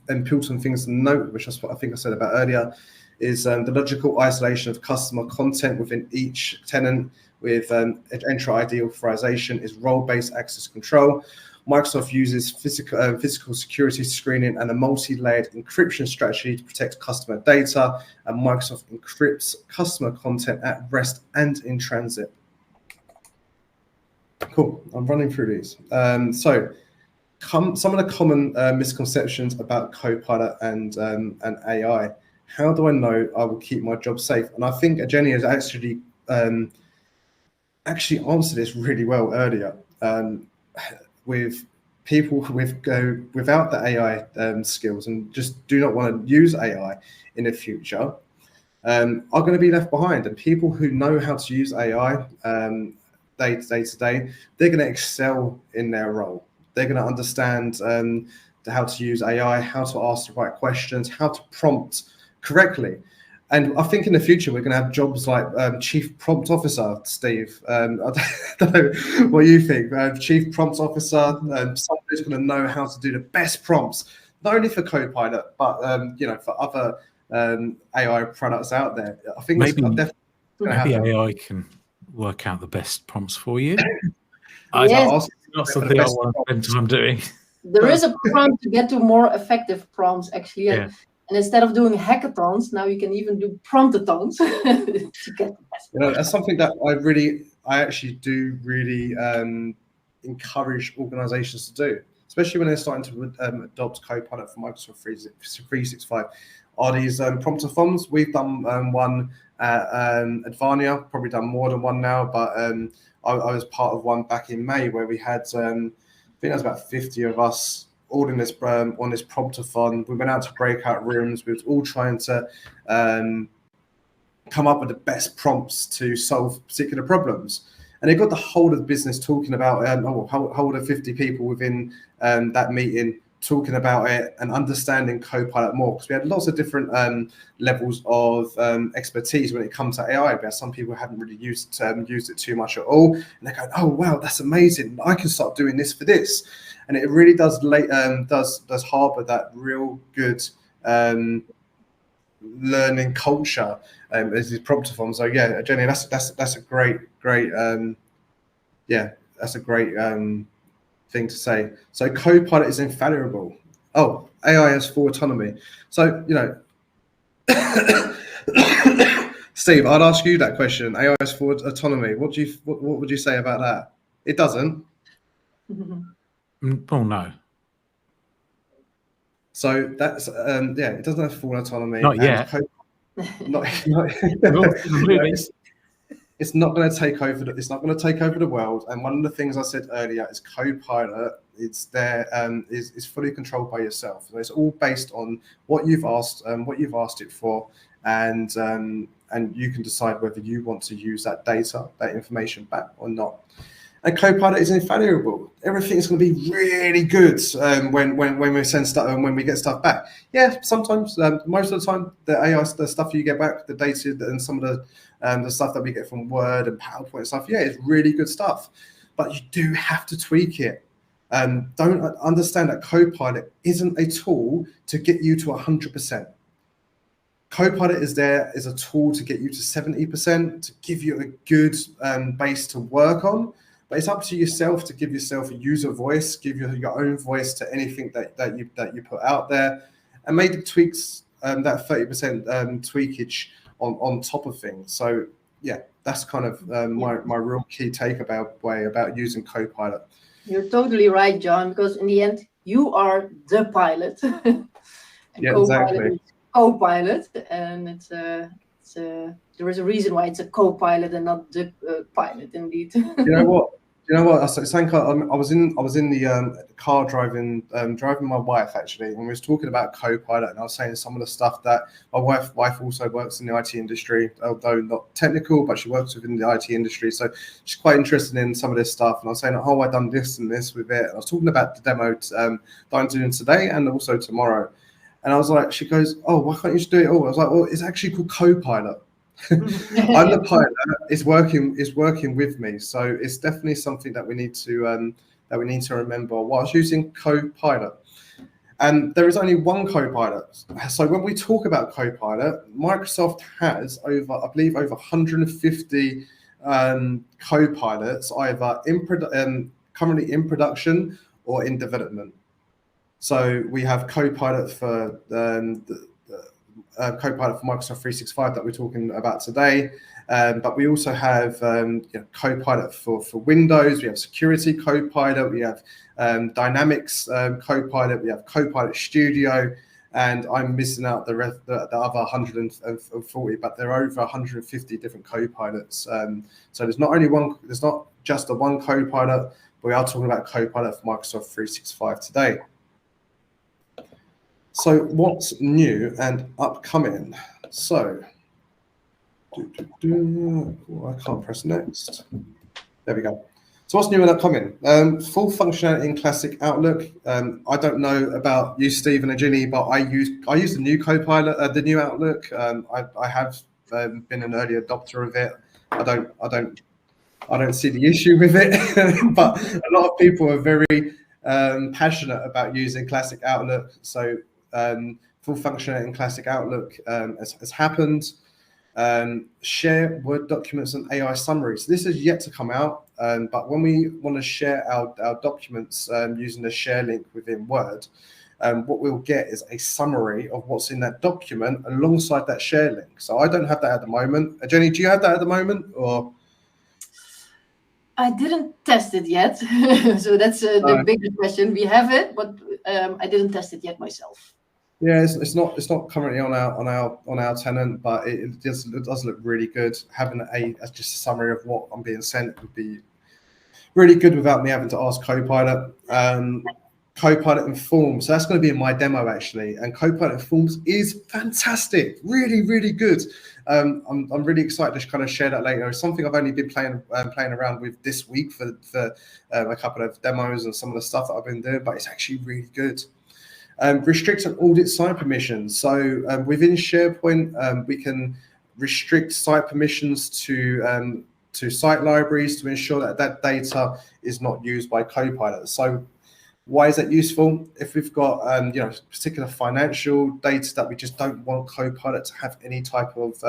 important things to note, which I think I said about earlier, is the logical isolation of customer content within each tenant with Entra ID authorization is role-based access control. Microsoft uses physical security screening and a multi-layered encryption strategy to protect customer data, and Microsoft encrypts customer content at rest and in transit. Cool, I'm running through these. Some of the common misconceptions about Copilot and AI. How do I know I will keep my job safe? And I think Jenny has actually answered this really well earlier. With people without the AI skills and just do not want to use AI in the future are going to be left behind. And people who know how to use AI day to day, they're going to excel in their role. They're going to understand how to use AI, how to ask the right questions, how to prompt correctly. And I think in the future, we're going to have jobs like Chief Prompt Officer, Steve. I don't know what you think. Chief Prompt Officer, someone who's going to know how to do the best prompts, not only for Copilot, but for other AI products out there. I think maybe AI can work out the best prompts for you. Yes. It's not something I want to spend time doing. There is a prompt to get to more effective prompts, actually. Yeah. And instead of doing hackathons, now you can even do promptathons to get the best. That's something that I actually do really encourage organizations to do, especially when they're starting to adopt Copilot for Microsoft 365. Are these promptathons? We've done one at Advania, probably done more than one now, but I was part of one back in May where we had, I think there was about 50 of us all in this on this promptathon. We went out to breakout rooms. We were all trying to come up with the best prompts to solve particular problems. And it got the whole of the business talking about, whole of 50 people within that meeting talking about it and understanding Copilot more, because we had lots of different levels of expertise when it comes to AI. But some people haven't really used it too much at all, and they're going, "Oh wow, that's amazing! I can start doing this for this." And it really does harbour that real good learning culture as these promptathons. So yeah, Jenny, that's a great thing to say. So Copilot is infallible. Oh, AI has full autonomy. So, Steve, I'd ask you that question. AI has full autonomy. What would you say about that? It doesn't. Oh no, So that's it doesn't have full autonomy. not yet. Not, We'll see the movie. it's not going to take over. It's not going to take over the world. And one of the things I said earlier is Copilot. It's there. Is fully controlled by yourself. So it's all based on what you've asked it for, and you can decide whether you want to use that data, that information back or not. And Copilot is infallible. Everything is going to be really good when we send stuff and when we get stuff back. Yeah, sometimes, most of the time, the AI, the stuff you get back, the data and some of the stuff that we get from Word and PowerPoint stuff, yeah, it's really good stuff. But you do have to tweak it. Don't understand that Copilot isn't a tool to get you to 100%. Copilot is there as a tool to get you to 70%, to give you a good base to work on. But it's up to yourself to give yourself a user voice, give your own voice to anything that you put out there, and make the tweaks, that 30% tweakage on top of things. So yeah, that's kind of my real key takeaway about using Copilot. You're totally right, John, because in the end, you are the pilot. And Yeah, Copilot exactly. is co-pilot, and there is a reason why it's a co-pilot and not the pilot, indeed. You know what? I was in the car driving my wife actually, and we was talking about Copilot, and I was saying some of the stuff that my wife also works in the IT industry, although not technical, but she works within the IT industry, so she's quite interested in some of this stuff. And I was saying, oh, I've done this and this with it. And I was talking about the demo that I'm doing today and also tomorrow, and I was like, she goes, oh, why can't you just do it all? I was like, well, it's actually called Copilot. I'm the pilot. It's working with me, so it's definitely something that we need to remember whilst using Copilot. And there is only one Copilot. So when we talk about Copilot, Microsoft has over 150 Copilots, either currently in production or in development. So we have Copilot for Copilot for Microsoft 365 that we're talking about today, but we also have Copilot for Windows. We have Security Copilot. We have Dynamics Copilot. We have Copilot Studio, and I'm missing out the other 140, but there are over 150 different Copilots. So there's not just the one Copilot, but we are talking about Copilot for Microsoft 365 today. So what's new and upcoming? So, I can't press next. There we go. So what's new and upcoming? Full functionality in Classic Outlook. I don't know about you, Steve and Ginny, but I use the new Copilot, the new Outlook. I have been an early adopter of it. I don't see the issue with it, but a lot of people are very passionate about using Classic Outlook. So full functionality in Classic Outlook has happened. Share Word documents and AI summaries. So this is yet to come out, but when we want to share our documents using the share link within Word, what we'll get is a summary of what's in that document alongside that share link. So I don't have that at the moment. Jenny, do you have that at the moment, or? I didn't test it yet, so that's the biggest question. We have it, but I didn't test it yet myself. Yeah, it's not currently on our tenant, but it does look really good. Having just a summary of what I'm being sent would be really good without me having to ask Copilot. Copilot Informs, so that's going to be in my demo actually, and Copilot Informs is fantastic, really, really good. I'm really excited to kind of share that later. It's something I've only been playing around with this week for a couple of demos and some of the stuff that I've been doing, but it's actually really good. Restrict and audit site permissions. So within SharePoint, we can restrict site permissions to site libraries to ensure that data is not used by Copilot. So why is that useful? If we've got particular financial data that we just don't want Copilot to have any type of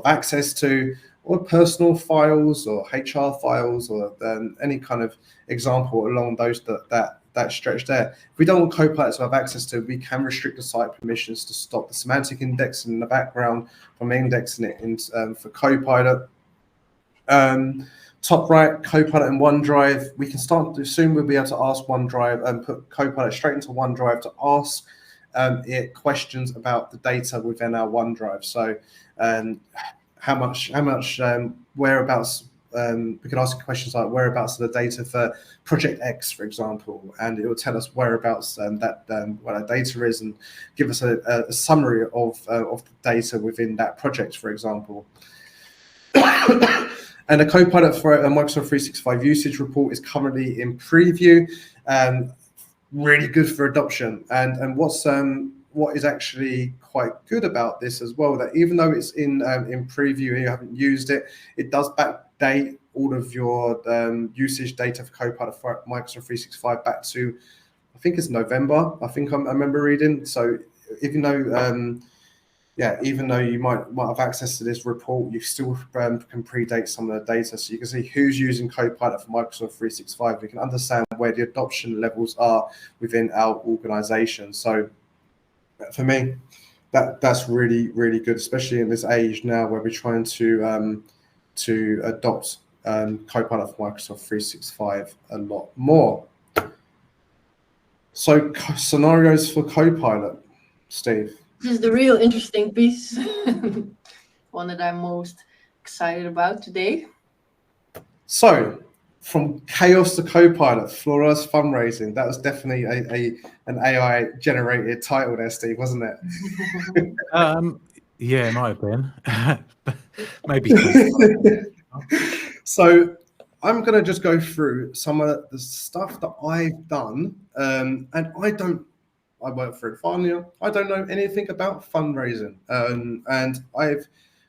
access to, or personal files or HR files or any kind of example along those that stretch there. If we don't want Copilot to have access to, we can restrict the site permissions to stop the semantic indexing in the background from indexing it in, for Copilot. Top right, Copilot in OneDrive. We can soon we'll be able to ask OneDrive and put Copilot straight into OneDrive to ask it questions about the data within our OneDrive. So how much whereabouts, we can ask questions like whereabouts of the data for project X, for example, and it will tell us whereabouts what our data is and give us a summary of the data within that project, for example. And a Copilot for a Microsoft 365 usage report is currently in preview, really good for adoption. And what is actually quite good about this as well, that even though it's in preview and you haven't used it, it does backdate all of your usage data for Copilot for Microsoft 365 back to, I think it's November. I remember reading. So even though even though you might have access to this report, you still can predate some of the data. So you can see who's using Copilot for Microsoft 365. We can understand where the adoption levels are within our organization. So for me, that's really, really good, especially in this age now where we're trying to adopt Copilot for Microsoft 365 a lot more. So scenarios for Copilot, Steve. This is the real interesting piece, one that I'm most excited about today. So, from chaos to Copilot, Florida's fundraising. That was definitely an AI generated title there, Steve, wasn't it? Yeah, it might have been. Maybe. So, I'm going to just go through some of the stuff that I've done, and I work for Advania. I don't know anything about fundraising, and I'm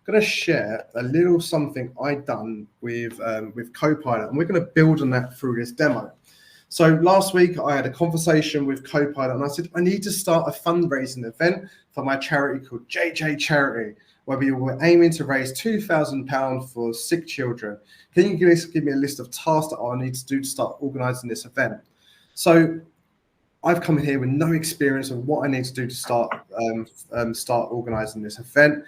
going to share a little something I've done with Copilot, and we're going to build on that through this demo. So last week I had a conversation with Copilot, and I said I need to start a fundraising event for my charity called JJ Charity, where we were aiming to raise £2,000 for sick children. Can you give me a list of tasks that I need to do to start organising this event? So I've come here with no experience of what I need to do to start organising this event.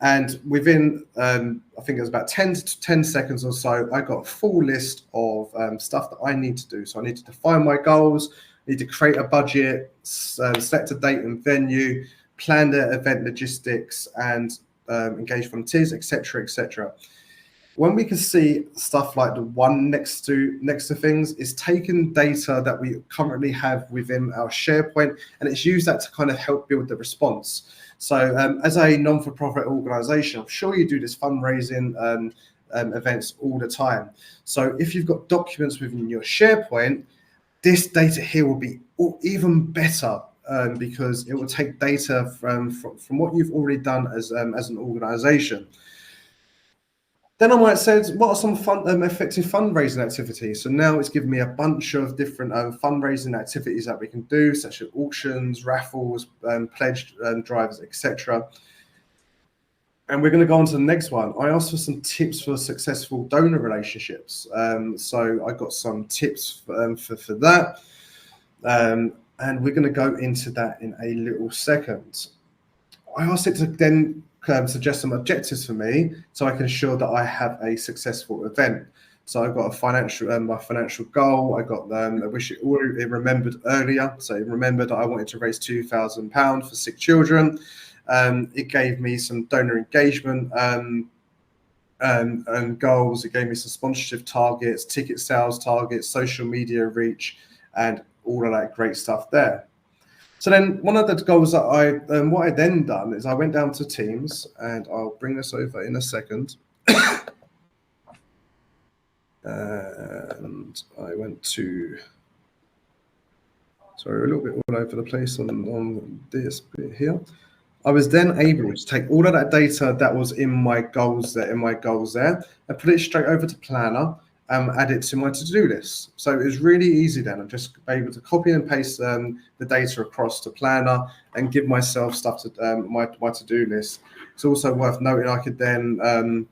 And within, I think it was about 10 seconds or so, I got a full list of stuff that I need to do. So I need to define my goals, need to create a budget, select a date and venue, plan the event logistics, and engage volunteers, etc., etc. When we can see stuff like the one next to things, is taking data that we currently have within our SharePoint, and it's used that to kind of help build the response. So as a non-for-profit organization, I'm sure you do this fundraising events all the time. So if you've got documents within your SharePoint, this data here will be even better because it will take data from what you've already done as an organization. Then I might say, what are some effective fundraising activities? So now it's given me a bunch of different fundraising activities that we can do, such as auctions, raffles, pledge drives, etc. And we're going to go on to the next one. I asked for some tips for successful donor relationships. So I got some tips for that. And we're going to go into that in a little second. I asked it to then suggest some objectives for me so I can ensure that I have a successful event. So I've got a my financial goal. I got I wish it remembered earlier. So it remembered that I wanted to raise £2,000 for sick children. It gave me some donor engagement and goals. It gave me some sponsorship targets, ticket sales targets, social media reach, and all of that great stuff there. So then one of the goals that what I then done is I went down to Teams, and I'll bring this over in a second. And I went to, sorry, a little bit all over the place on this bit here. I was then able to take all of that data that was in my goals there, and put it straight over to Planner, add it to my to-do list. So it was really easy then. I'm just able to copy and paste the data across to Planner and give myself stuff to my to-do list. It's also worth noting I could then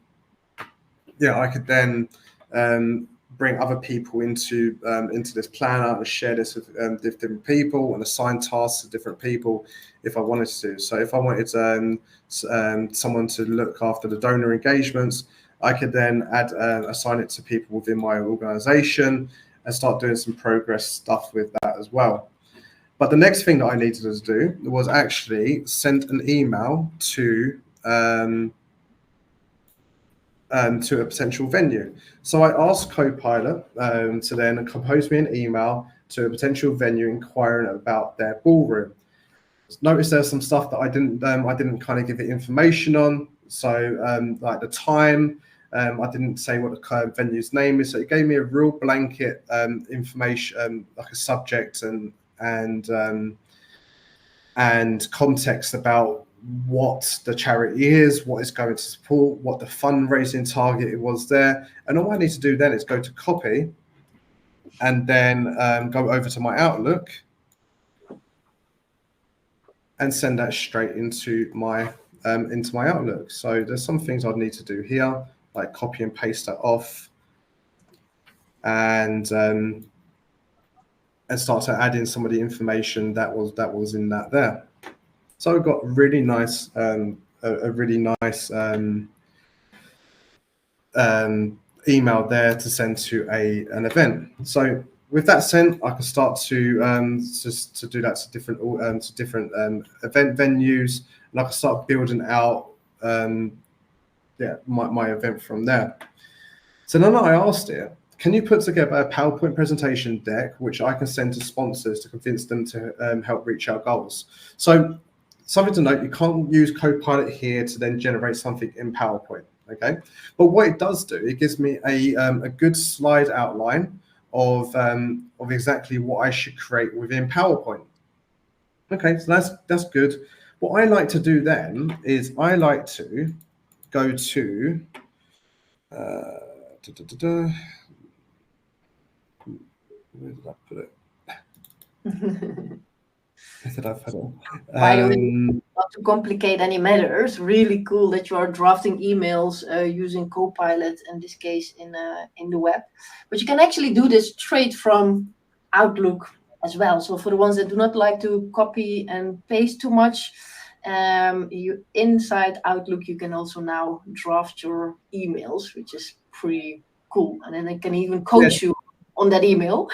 I could then bring other people into this planner and share this with different people and assign tasks to different people if I wanted to. So if I wanted someone to look after the donor engagements, I could then assign it to people within my organization and start doing some progress stuff with that as well. But the next thing that I needed to do was actually send an email to a potential venue. So I asked Copilot to then compose me an email to a potential venue inquiring about their ballroom. Notice there's some stuff that I didn't kind of give it information on. So like the time, I didn't say what the venue's name is. So it gave me a real blanket information, like a subject and context about what the charity is, what it's going to support, what the fundraising target it was there. And all I need to do then is go to copy and then go over to my Outlook and send that straight into my Outlook. So there's some things I'd need to do here, like copy and paste that off and start to add in some of the information that was in that there. So I've got really nice, a really nice email there to send to an event. So with that sent, I can start to do that to different event venues, and I can start building out my event from there. So then I asked it, can you put together a PowerPoint presentation deck which I can send to sponsors to convince them to help reach our goals? So something to note, you can't use Copilot here to then generate something in PowerPoint, okay? But what it does do, it gives me a good slide outline of exactly what I should create within PowerPoint. Okay, so that's good. What I like to do then is I like to go to where did I put it? Where did I put it? By the way, not to complicate any matters, really cool that you are drafting emails using Copilot, in this case in the web. But you can actually do this straight from Outlook as well. So for the ones that do not like to copy and paste too much, inside Outlook you can also now draft your emails, which is pretty cool. And then I can even coach you on that email.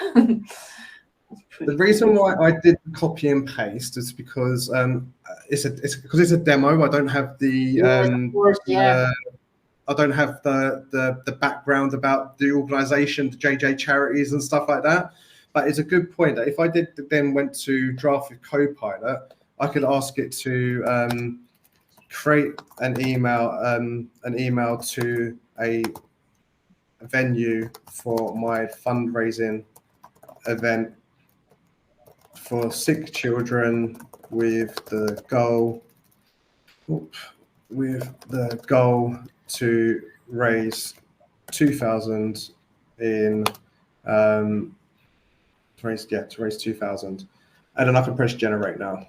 The reason why I did copy and paste is because it's a demo. I don't have the I don't have the background about the organisation, the JJ charities and stuff like that. But it's a good point that if I went to draft with Copilot, I could ask it to create an email to a venue for my fundraising event for sick children with the goal to raise 2,000 to raise 2,000, and then I can press generate now.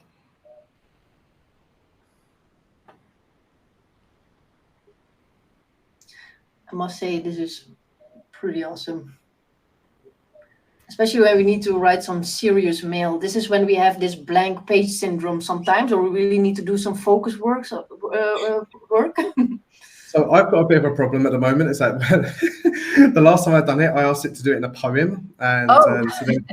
I must say this is pretty awesome. Especially when we need to write some serious mail. This is when we have this blank page syndrome sometimes, or we really need to do some focus work. So I've got a bit of a problem at the moment. It's like the last time I've done it, I asked it to do it in a poem, and so then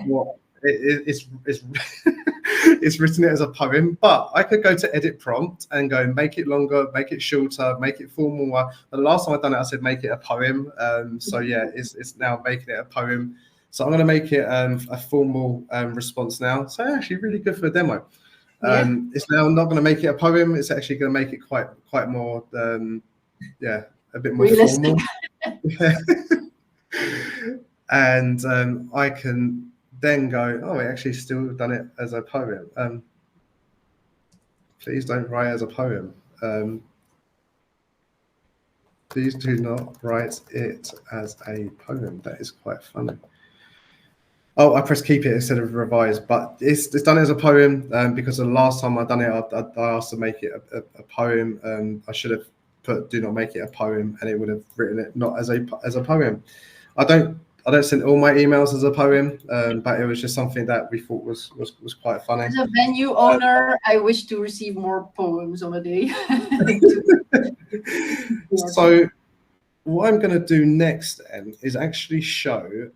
it's written it as a poem. But I could go to edit prompt and go make it longer, make it shorter, make it formal. But the last time I've done it, I said make it a poem. So yeah, it's now making it a poem. So I'm going to make it a formal response now. So actually really good for a demo. It's now not going to make it a poem. It's actually going to make it quite more, a bit more realistic. Formal. And I can then go, oh, I actually still done it as a poem. Please don't write as a poem. Please do not write it as a poem. That is quite funny. Oh, I pressed keep it instead of revise, but it's done as a poem because the last time I done it, I asked to make it a poem. I should have put "do not make it a poem," and it would have written it not as a poem. I don't send all my emails as a poem, but it was just something that we thought was quite funny. As a venue owner, I wish to receive more poems on a day. So what I'm going to do next then is actually show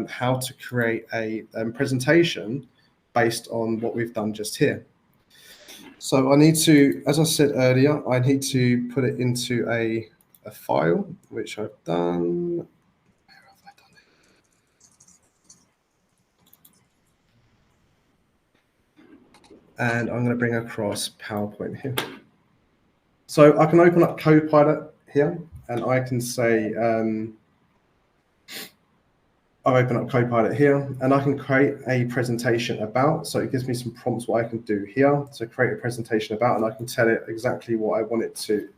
how to create a presentation based on what we've done just here. So I need to, as I said earlier, I need to put it into a file, which I've done. Where have I done it? And I'm going to bring across PowerPoint here. So I can open up Copilot here, and I can say, I'll open up Copilot here, and I can create a presentation about. So it gives me some prompts what I can do here. So create a presentation about, and I can tell it exactly what I want it to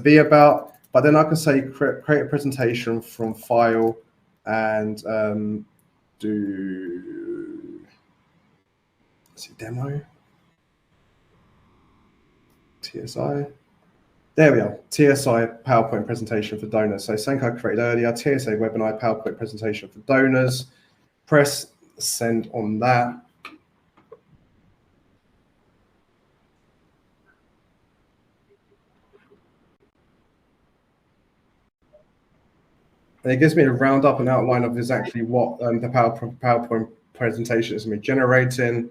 be about. But then I can say create a presentation from file and do, is it demo? TSI. There we are, TSI PowerPoint presentation for donors. So something I created earlier, TSA webinar PowerPoint presentation for donors. Press send on that. And it gives me a roundup and outline of exactly what the PowerPoint presentation is going to be generating.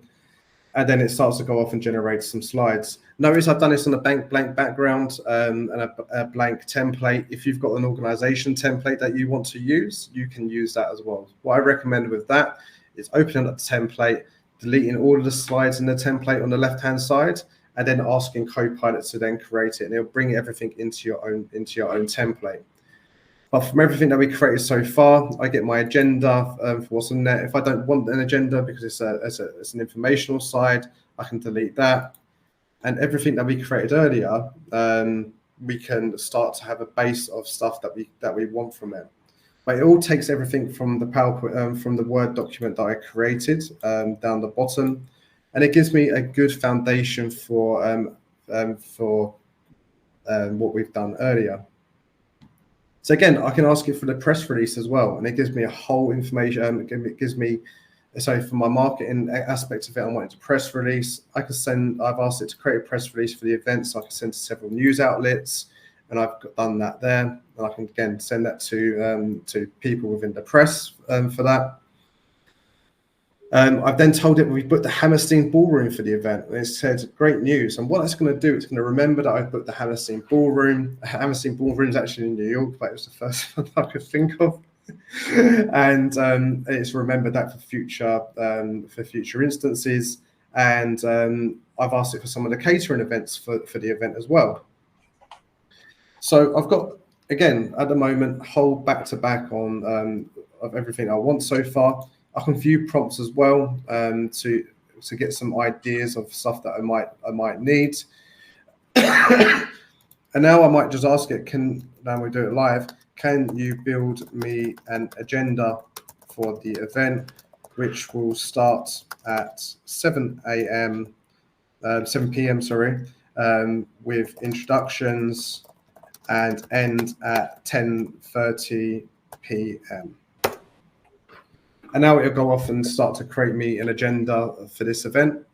And then it starts to go off and generate some slides. Notice I've done this on a blank background and a blank template. If you've got an organization template that you want to use, you can use that as well. What I recommend with that is opening up the template, deleting all of the slides in the template on the left-hand side, and then asking Copilot to then create it, and it'll bring everything into your own template. But from everything that we created so far, I get my agenda for what's on there. If I don't want an agenda because it's an informational side, I can delete that. And everything that we created earlier, we can start to have a base of stuff that we want from it. But it all takes everything from the PowerPoint, from the Word document that I created down the bottom, and it gives me a good foundation for what we've done earlier. So again, I can ask it for the press release as well, and it gives me a whole information. It gives me, so for my marketing aspect of it, I wanted to press release. I've asked it to create a press release for the event, so I can send to several news outlets, and I've done that there. And I can again send that to people within the press for that. I've then told it we've booked the Hammerstein Ballroom for the event, and it said great news. And what it's going to do, it's going to remember that I've booked the Hammerstein Ballroom. Hammerstein Ballroom is actually in New York, but it was the first one I could think of. And it's remembered that for future instances. And I've asked it for some of the catering events for the event as well. So I've got, again, at the moment, whole back-to-back on of everything I want so far. I can view prompts as well to get some ideas of stuff that I might need. And now I might just ask it, now we do it live, can you build me an agenda for the event, which will start at 7 p.m. sorry, with introductions and end at 10:30 p.m. And now it'll go off and start to create me an agenda for this event.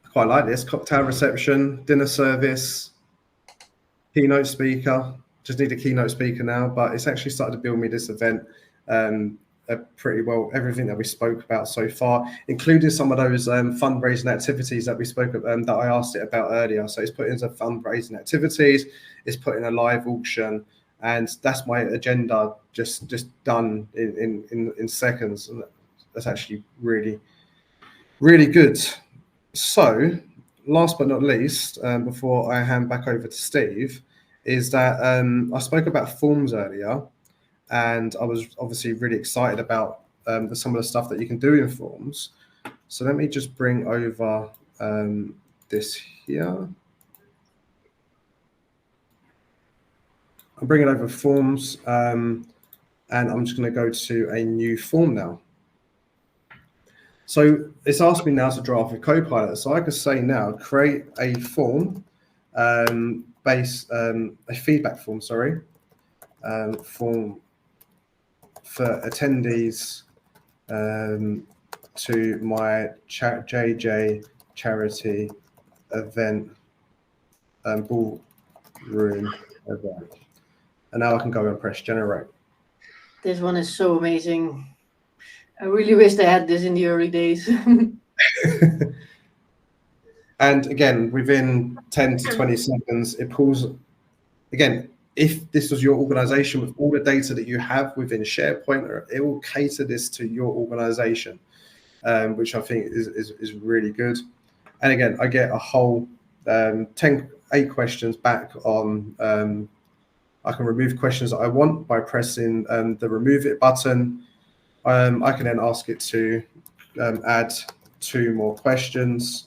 I quite like this: cocktail reception, dinner service, keynote speaker. Just need a keynote speaker now, but it's actually started to build me this event pretty well. Everything that we spoke about so far, including some of those fundraising activities that we spoke that I asked it about earlier. So it's put into fundraising activities, it's put in a live auction, and that's my agenda just done in seconds. And that's actually really, really good. So last but not least, before I hand back over to Steve, is that I spoke about forms earlier, and I was obviously really excited about some of the stuff that you can do in forms. So let me just bring over this here. I'm bringing over forms, and I'm just going to go to a new form now. So it's asked me now to draft a Copilot. So I could say now, create a form, a feedback form, form for attendees to my JJ charity event, ballroom event. And now I can go and press generate. This one is so amazing. I really wish they had this in the early days. And again, within 10 to 20 seconds, it pulls, again, if this was your organization with all the data that you have within SharePoint, it will cater this to your organization, which I think is really good. And again, I get a whole 8 questions back on, I can remove questions that I want by pressing the remove it button. I can then ask it to add 2 more questions.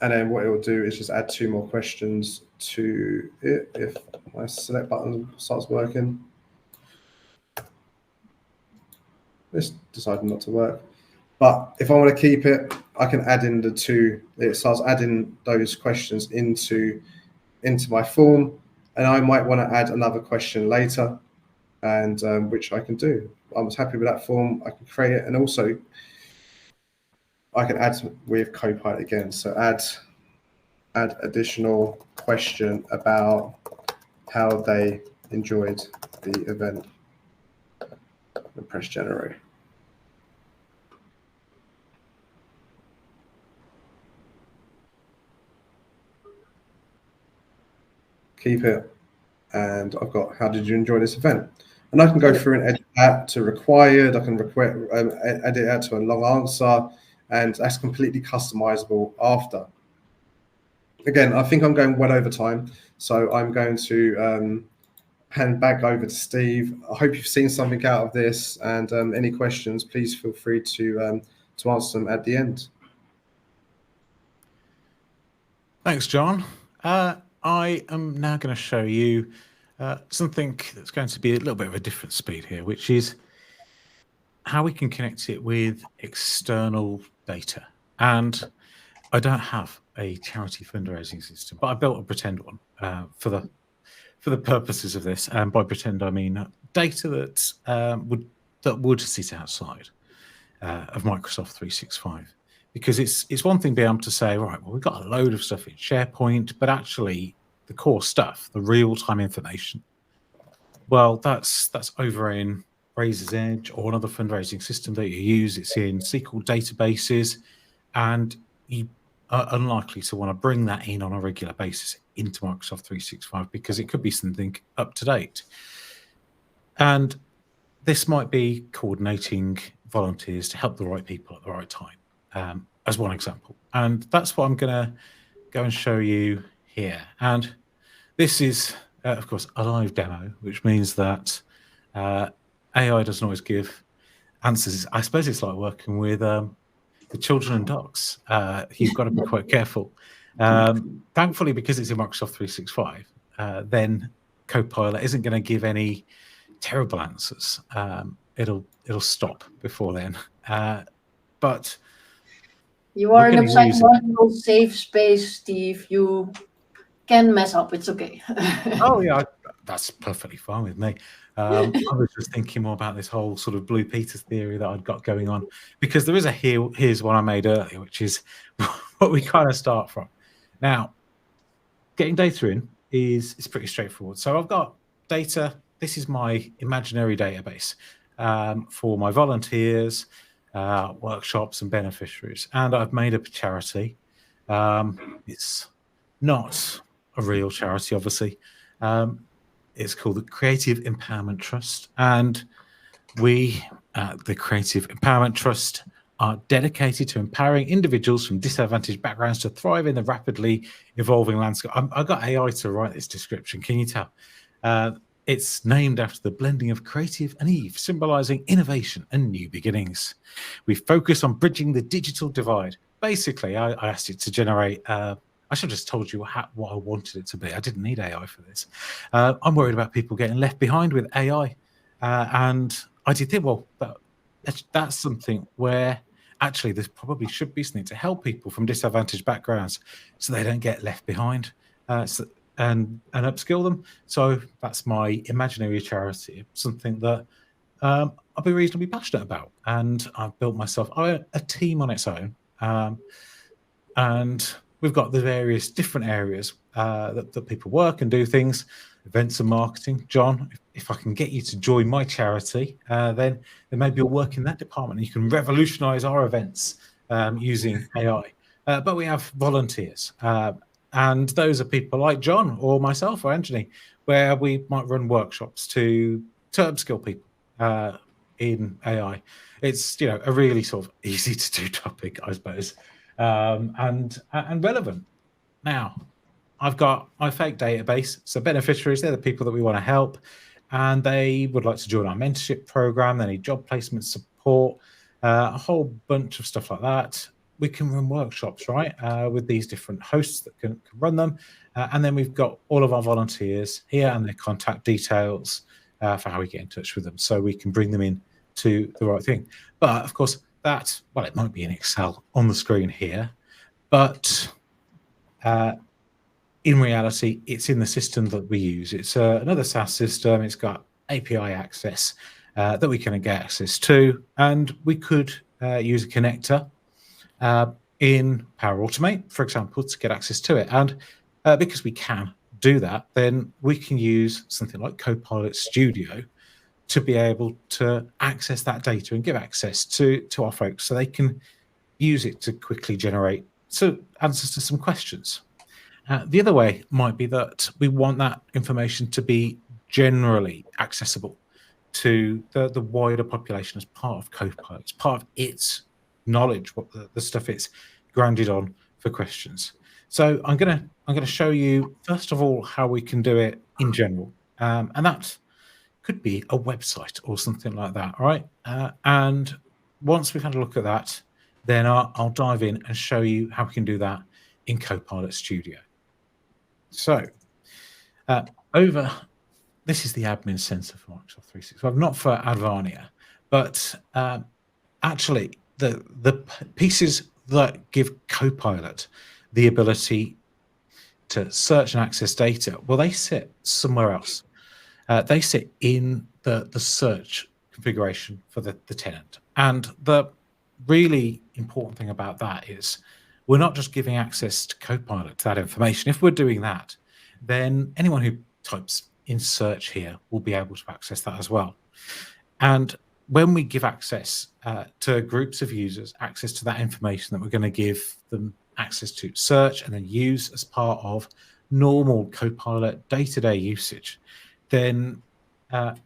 And then what it will do is just add 2 more questions to it if my select button starts working. This decided not to work. But if I want to keep it, I can add in it starts adding those questions into my form. And I might want to add another question later, and which I can do. I was happy with that form. I can create it, and also I can add with Copilot again. So add additional question about how they enjoyed the event, and press generate. Keep it, and I've got how did you enjoy this event? And I can go through and edit that to required. I can edit that to a long answer, and that's completely customizable after. Again, I think I'm going well over time, so I'm going to hand back over to Steve. I hope you've seen something out of this, and any questions, please feel free to answer them at the end. Thanks, John. I am now going to show you something that's going to be a little bit of a different speed here, which is how we can connect it with external data. And I don't have a charity fundraising system, but I built a pretend one for the purposes of this. And by pretend, I mean data that would sit outside of Microsoft 365. Because it's one thing being able to say, right, well, we've got a load of stuff in SharePoint, but actually the core stuff, the real-time information, well, that's over in Razor's Edge or another fundraising system that you use. It's in SQL databases, and you are unlikely to want to bring that in on a regular basis into Microsoft 365 because it could be something up to date. And this might be coordinating volunteers to help the right people at the right time. As one example. And that's what I'm going to go and show you here. And this is, of course, a live demo, which means that AI doesn't always give answers. I suppose it's like working with the children and dogs. You've got to be quite careful. Thankfully, because it's in Microsoft 365, then Copilot isn't going to give any terrible answers. It'll stop before then. But you are in a psychological safe space, Steve. You can mess up. It's okay. Oh, yeah, that's perfectly fine with me. I was just thinking more about this whole sort of Blue Peter theory that I'd got going on, because there is here's one I made earlier, which is what we kind of start from. Now, getting data in is pretty straightforward. So I've got data. This is my imaginary database for my volunteers, workshops and beneficiaries, and I've made up a charity. It's not a real charity, obviously. It's called the Creative Empowerment Trust, and we the Creative Empowerment Trust are dedicated to empowering individuals from disadvantaged backgrounds to thrive in the rapidly evolving landscape. I got AI to write this description, can you tell? It's named after the blending of creative and Eve, symbolizing innovation and new beginnings. We focus on bridging the digital divide. Basically, I asked it to generate, I should have just told you what I wanted it to be. I didn't need AI for this. I'm worried about people getting left behind with AI. And I did think, well, that's something where actually there probably should be something to help people from disadvantaged backgrounds so they don't get left behind, and upskill them. So that's my imaginary charity, something that I'll be reasonably passionate about, and I've built myself a team on its own, and we've got the various different areas that people work and do things, events and marketing. John, if I can get you to join my charity, then maybe you'll work in that department and you can revolutionize our events using AI. But we have volunteers, and those are people like John or myself or Anthony, where we might run workshops to upskill people in AI. It's a really sort of easy to do topic, I suppose, and relevant. Now, I've got my fake database. So beneficiaries, they're the people that we want to help, and they would like to join our mentorship program. They need job placement support, a whole bunch of stuff like that. We can run workshops, right, with these different hosts that can run them. And then we've got all of our volunteers here and their contact details for how we get in touch with them, so we can bring them in to the right thing. But of course, it might be in Excel on the screen here, but in reality, it's in the system that we use. It's another SaaS system. It's got API access that we can get access to, and we could use a connector in Power Automate, for example, to get access to it. And because we can do that, then we can use something like Copilot Studio to be able to access that data and give access to our folks so they can use it to quickly generate answers to some questions. The other way might be that we want that information to be generally accessible to the wider population as part of Copilot, as part of its knowledge, what the stuff it's grounded on for questions. So I'm gonna show you first of all how we can do it in general, and that could be a website or something like that, right? And once we've had a look at that, then I'll dive in and show you how we can do that in Copilot Studio. So this is the admin center for Microsoft 365, not for Advania, but actually the pieces that give Copilot the ability to search and access data, well, they sit somewhere else. They sit in the search configuration for the tenant. And the really important thing about that is we're not just giving access to Copilot to that information. If we're doing that, then anyone who types in search here will be able to access that as well. And when we give access to groups of users, access to that information that we're going to give them access to search and then use as part of normal Copilot day-to-day usage, then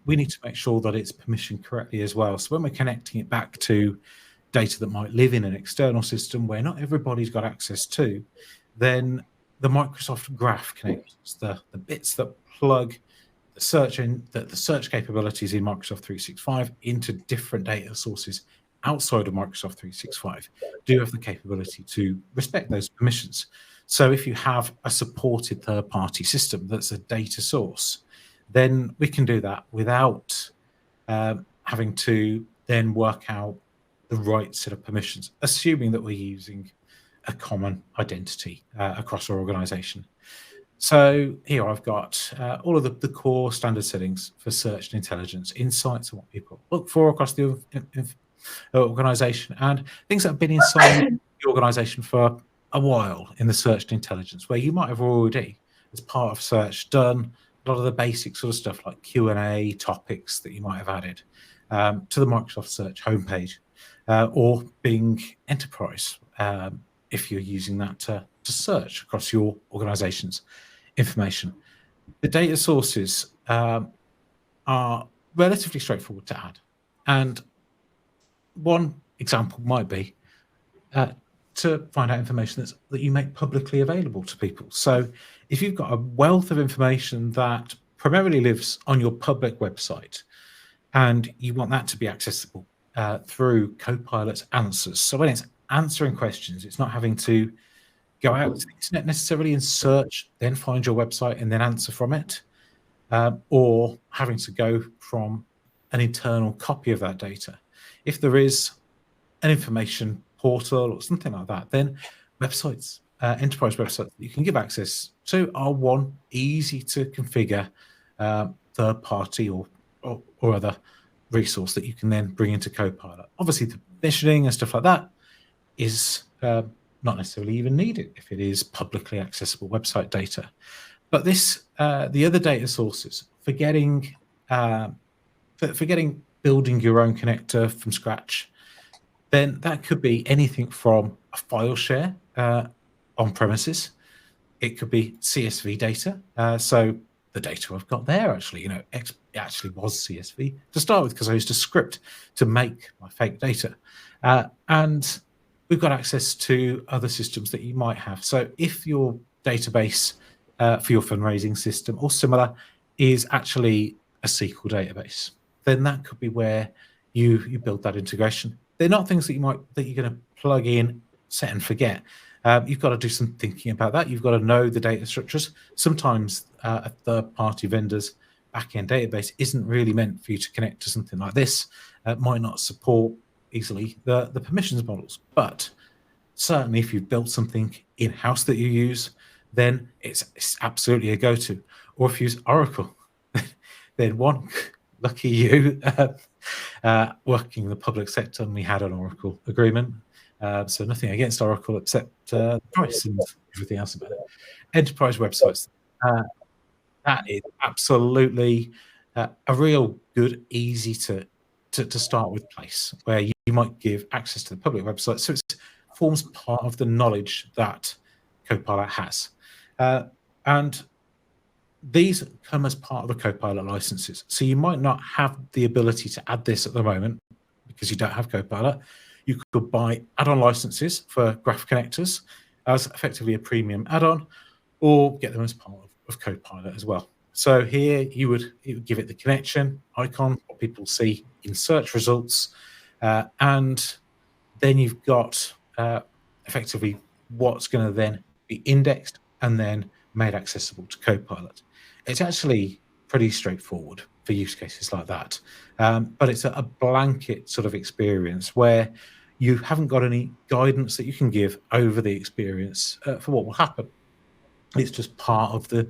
we need to make sure that it's permissioned correctly as well. So when we're connecting it back to data that might live in an external system where not everybody's got access to, then the Microsoft Graph connectors, the bits that plug the search capabilities in Microsoft 365 into different data sources outside of Microsoft 365, do have the capability to respect those permissions. So if you have a supported third-party system that's a data source, then we can do that without having to then work out the right set of permissions, assuming that we're using a common identity across our organization. So here I've got all of the core standard settings for search and intelligence, insights and what people look for across the organization, and things that have been inside the organization for a while in the search and intelligence, where you might have already, as part of search, done a lot of the basic sort of stuff like Q&A topics that you might have added to the Microsoft Search homepage, or Bing Enterprise, if you're using that to search across your organization's information. The data sources are relatively straightforward to add. And one example might be to find out information that you make publicly available to people. So if you've got a wealth of information that primarily lives on your public website and you want that to be accessible through Copilot's answers, so when it's answering questions, it's not having to go out to the internet necessarily and search, then find your website and then answer from it, or having to go from an internal copy of that data. If there is an information portal or something like that, then websites, enterprise websites that you can give access to are one easy to configure third party or other resource that you can then bring into Copilot. Obviously, the provisioning and stuff like that is not necessarily even needed if it is publicly accessible website data. But this, the other data sources for getting building your own connector from scratch, then that could be anything from a file share on premises. It could be CSV data. So the data I've got there actually, it actually was CSV to start with because I used a script to make my fake data. And we've got access to other systems that you might have. So if your database for your fundraising system or similar is actually a SQL database, then that could be where you build that integration. They're not things that you're going to plug in, set and forget. You've got to do some thinking about that. You've got to know the data structures. Sometimes a third-party vendor's backend database isn't really meant for you to connect to something like this. It might not support easily the permissions models, but certainly if you've built something in-house that you use, then it's absolutely a go-to. Or if you use Oracle, then one, lucky you, working in the public sector, and we had an Oracle agreement. So nothing against Oracle except the price and everything else about it. Enterprise websites, that is absolutely a real good, easy to start with place where you might give access to the public website. So it forms part of the knowledge that Copilot has. And these come as part of the Copilot licenses. So you might not have the ability to add this at the moment because you don't have Copilot. You could buy add-on licenses for graph connectors as effectively a premium add-on, or get them as part of Copilot as well. So here you would give it the connection icon, what people see in search results, and then you've got effectively what's going to then be indexed and then made accessible to Copilot. It's actually pretty straightforward for use cases like that, but it's a blanket sort of experience where you haven't got any guidance that you can give over the experience for what will happen. It's just part of the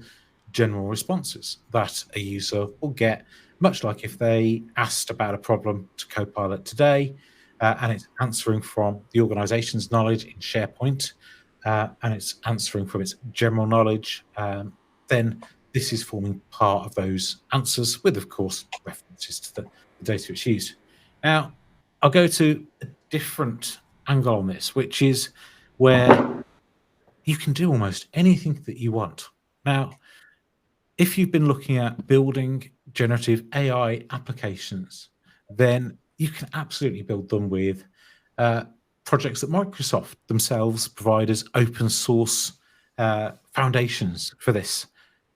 general responses that a user will get, much like if they asked about a problem to Copilot today, and it's answering from the organization's knowledge in SharePoint, and it's answering from its general knowledge, then this is forming part of those answers with, of course, references to the data it's used. Now, I'll go to a different angle on this, which is where you can do almost anything that you want. Now, if you've been looking at building generative AI applications, then you can absolutely build them with projects that Microsoft themselves provide as open source foundations for this.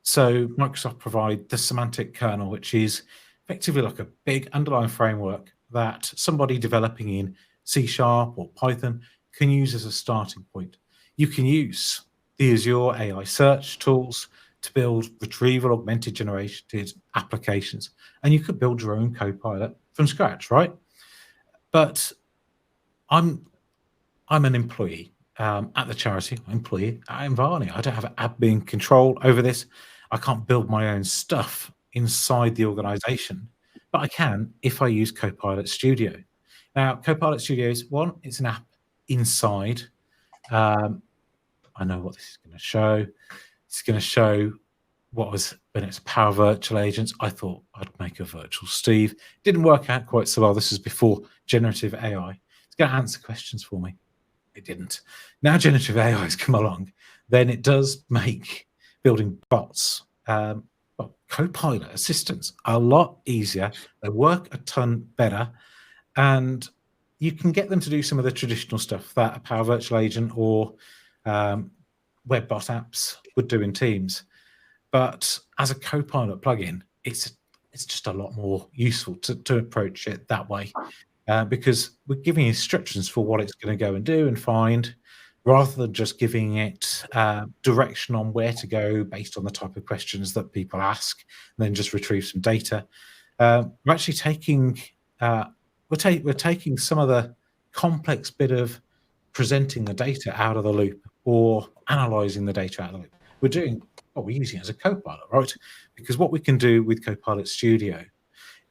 So Microsoft provide the semantic kernel, which is effectively like a big underlying framework that somebody developing in C# or Python can use as a starting point. You can use the Azure AI search tools to build retrieval augmented generated applications, and you could build your own Copilot from scratch, right? But I'm an employee at the charity. I'm Varney. I don't have admin control over this. I can't build my own stuff inside the organization, but I can if I use Copilot Studio. Now, Copilot Studio is one, it's an app inside. I know what this is going to show. It's going to show what was when it's Power Virtual Agents. I thought I'd make a virtual Steve. Didn't work out quite so well. This is before generative AI. It's going to answer questions for me. It didn't. Now generative AI has come along, then it does make building bots, Copilot assistants, a lot easier. They work a ton better, and you can get them to do some of the traditional stuff that a Power Virtual Agent or web bot apps would do in Teams. But as a Copilot plugin, it's just a lot more useful to approach it that way, because we're giving instructions for what it's going to go and do and find, rather than just giving it direction on where to go based on the type of questions that people ask, and then just retrieve some data. We're actually taking we're taking some of the complex bit of presenting the data out of the loop or analyzing the data out of the loop. We're using it as a Copilot, right? Because what we can do with Copilot Studio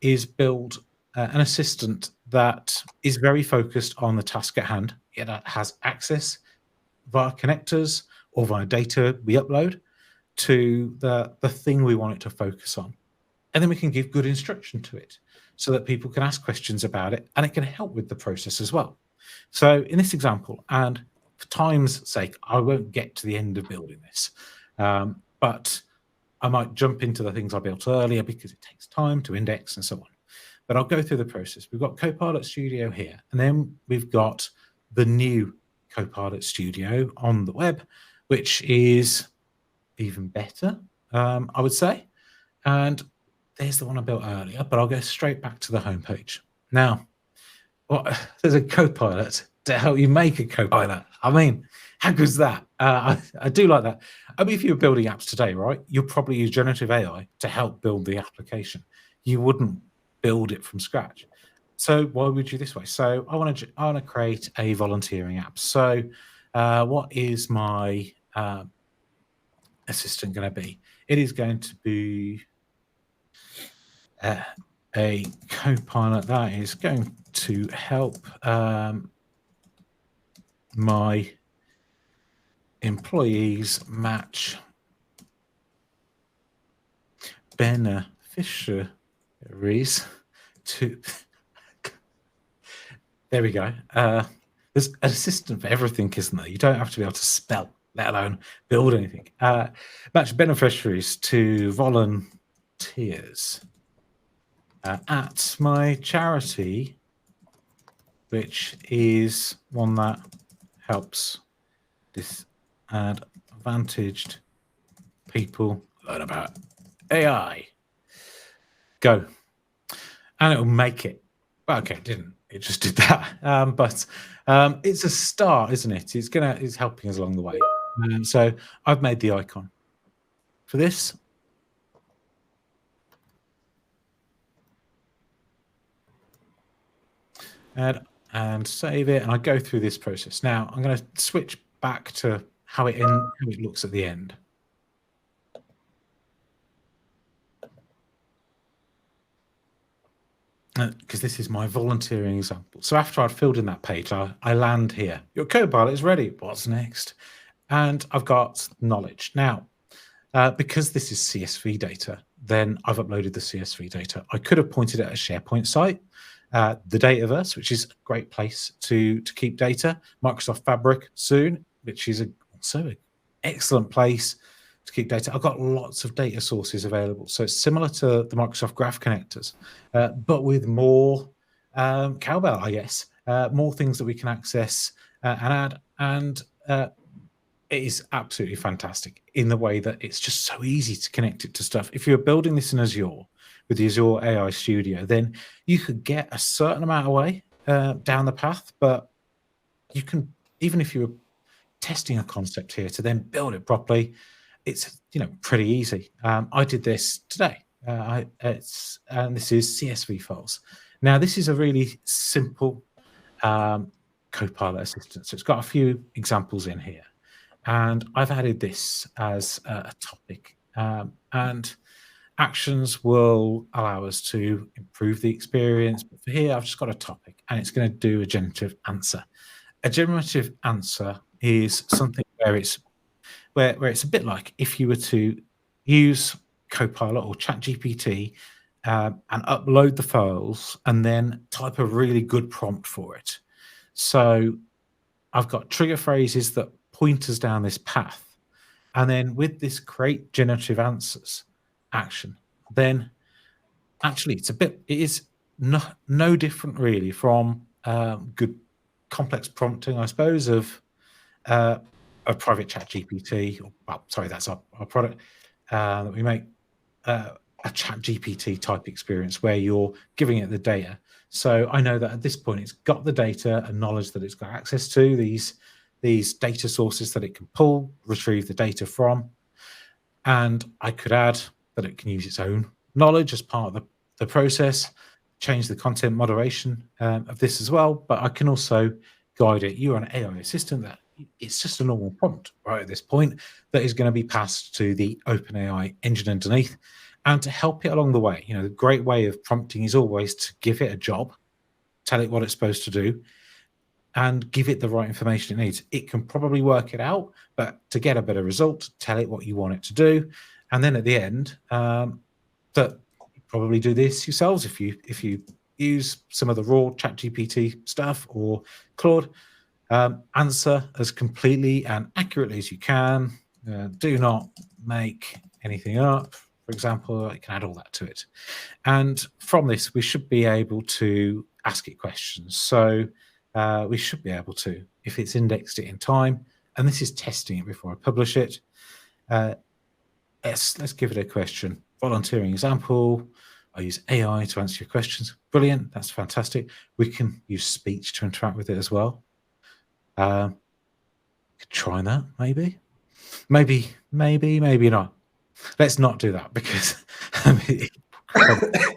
is build an assistant that is very focused on the task at hand. It has access via connectors or via data we upload to the thing we want it to focus on. And then we can give good instruction to it so that people can ask questions about it, and it can help with the process as well. So in this example, and for time's sake, I won't get to the end of building this, but I might jump into the things I built earlier because it takes time to index and so on. But I'll go through the process. We've got Copilot Studio here, and then we've got the new Copilot Studio on the web, which is even better, I would say. And there's the one I built earlier, but I'll go straight back to the homepage. Now, there's a Copilot to help you make a Copilot. I mean, how good is that? I do like that. I mean, if you're building apps today, right, you'll probably use generative AI to help build the application. You wouldn't build it from scratch. So why would you do this way? So I want to create a volunteering app. So what is my assistant going to be? It is going to be a Copilot that is going to help my employees match beneficiaries to. There we go. There's an assistant for everything, isn't there? You don't have to be able to spell, let alone build anything. Match beneficiaries to volunteers at my charity, which is one that helps disadvantaged people learn about AI. Go. And it'll make it. Well, okay, it didn't. It just did that. But it's a start, isn't it? It's helping us along the way. So I've made the icon for this. And save it, and I go through this process. Now I'm going to switch back to how it looks at the end. Because this is my volunteering example. So after I've filled in that page, I land here. Your Copilot is ready. What's next? And I've got knowledge. Now, because this is CSV data, then I've uploaded the CSV data. I could have pointed at a SharePoint site, the Dataverse, which is a great place to keep data. Microsoft Fabric soon, which is also an excellent place to keep data. I've got lots of data sources available. So it's similar to the Microsoft Graph connectors, but with more cowbell, I guess, more things that we can access and add. And it is absolutely fantastic in the way that it's just so easy to connect it to stuff. If you're building this in Azure with the Azure AI Studio, then you could get a certain amount of way down the path, but you can, even if you're testing a concept here to then build it properly, it's pretty easy. I did this today. And this is CSV files. Now this is a really simple Copilot assistant. So it's got a few examples in here, and I've added this as a topic. And actions will allow us to improve the experience. But for here, I've just got a topic, and it's going to do a generative answer. A generative answer is something where it's a bit like if you were to use Copilot or ChatGPT and upload the files and then type a really good prompt for it. So I've got trigger phrases that point us down this path. And then with this create generative answers action, then actually it is no different really from good complex prompting, I suppose, of a private chat GPT, that's our product that we make, a chat GPT type experience where you're giving it the data. So I know that at this point it's got the data and knowledge that it's got access to these data sources that it can retrieve the data from. And I could add that it can use its own knowledge as part of the process. change the content moderation of this as well, but I can also guide it. You're an AI assistant that it's just a normal prompt right at this point that is going to be passed to the OpenAI engine underneath, and to help it along the way. The great way of prompting is always to give it a job, tell it what it's supposed to do, and give it the right information it needs. It can probably work it out, but to get a better result, tell it what you want it to do, and then at the end, that you probably do this yourselves if you use some of the raw ChatGPT stuff or Claude. Answer as completely and accurately as you can. Do not make anything up. For example, you can add all that to it. And from this, we should be able to ask it questions. So we should be able to, if it's indexed it in time, and this is testing it before I publish it, let's give it a question. Volunteering example. I use AI to answer your questions. Brilliant. That's fantastic. We can use speech to interact with it as well. Could try that, maybe not. Let's not do that because it could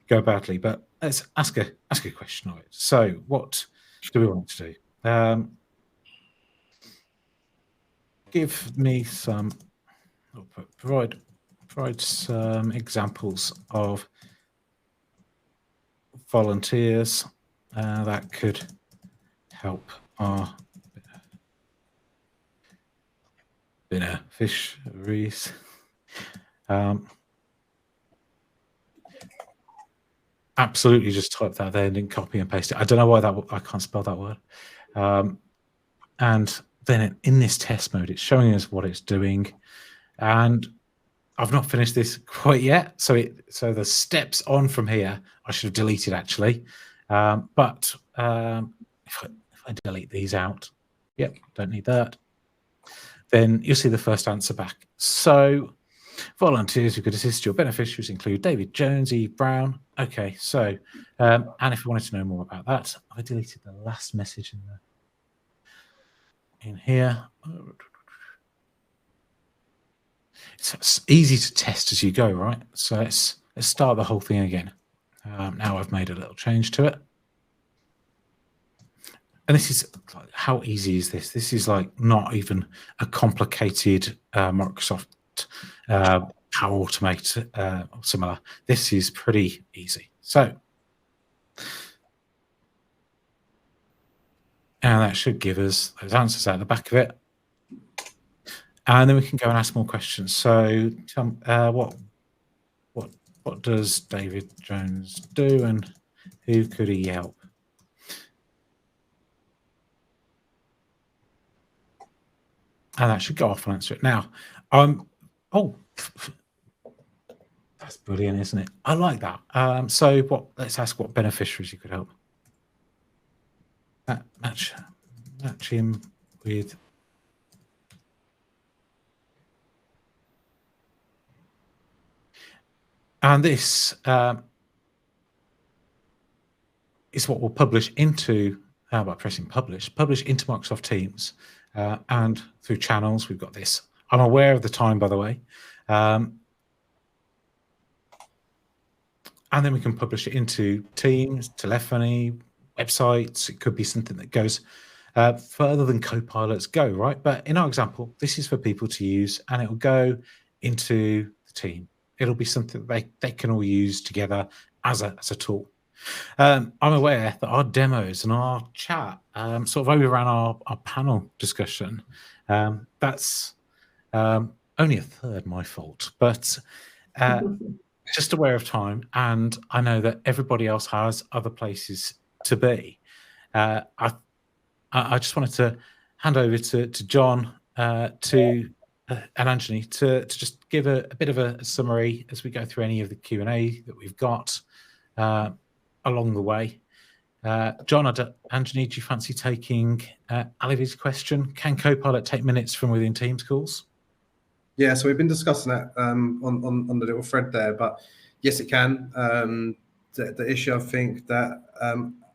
go badly. But let's ask a question of it. So, what do we want to do? Give me some. Provide some examples of volunteers that could help our beneficiaries. Absolutely, just type that there and then copy and paste it. I don't know why I can't spell that word. And then in this test mode, it's showing us what it's doing, and I've not finished this quite yet. So the steps on from here, I should have deleted actually. But if I delete these out, yep, don't need that. Then you'll see the first answer back. So volunteers who could assist your beneficiaries include David Jones, Eve Brown. Okay, so, and if you wanted to know more about that, I deleted the last message in here. It's easy to test as you go, right? So let's start the whole thing again. Now I've made a little change to it. And this is, how easy is this? This is like not even a complicated Microsoft Power Automate or similar. This is pretty easy. So, and that should give us those answers out the back of it. And then we can go and ask more questions. So, what does David Jones do, and who could he help? And that should go off and answer it. Now, oh, that's brilliant, isn't it? I like that. So let's ask what beneficiaries you could help. Match him with and this is what we'll publish into by pressing publish into Microsoft Teams. And through channels, we've got this. I'm aware of the time, by the way. And then we can publish it into Teams, telephony, websites. It could be something that goes further than Copilots go, right? But in our example, this is for people to use, and it will go into the team. It'll be something that they can all use together as a tool. I'm aware that our demos and our chat sort of overran our panel discussion. That's only a third my fault, but just aware of time, and I know that everybody else has other places to be. I just wanted to hand over to John and Anthony to just give a bit of a summary as we go through any of the Q&A that we've got along the way. John, Anthony, do you fancy taking Alivi's question? Can Copilot take minutes from within Teams calls? Yeah, so we've been discussing that on the little thread there, but yes, it can. The issue I think that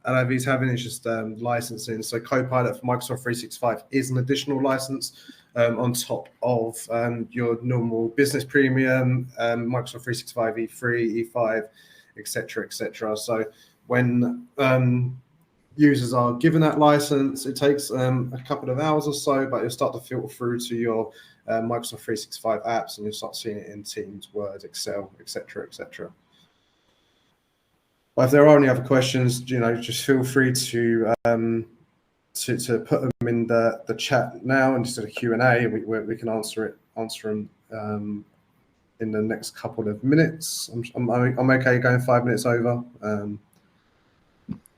Alivi's having is just licensing. So Copilot for Microsoft 365 is an additional license on top of your normal business premium, Microsoft 365 E3, E5, etc., etc. So when users are given that license, it takes a couple of hours or so, but you'll start to filter through to your Microsoft 365 apps, and you'll start seeing it in Teams, Word, Excel, etc., etc. But if there are any other questions, just feel free to put them in the chat now, and just a Q&A. We can answer them in the next couple of minutes. I'm okay going 5 minutes over.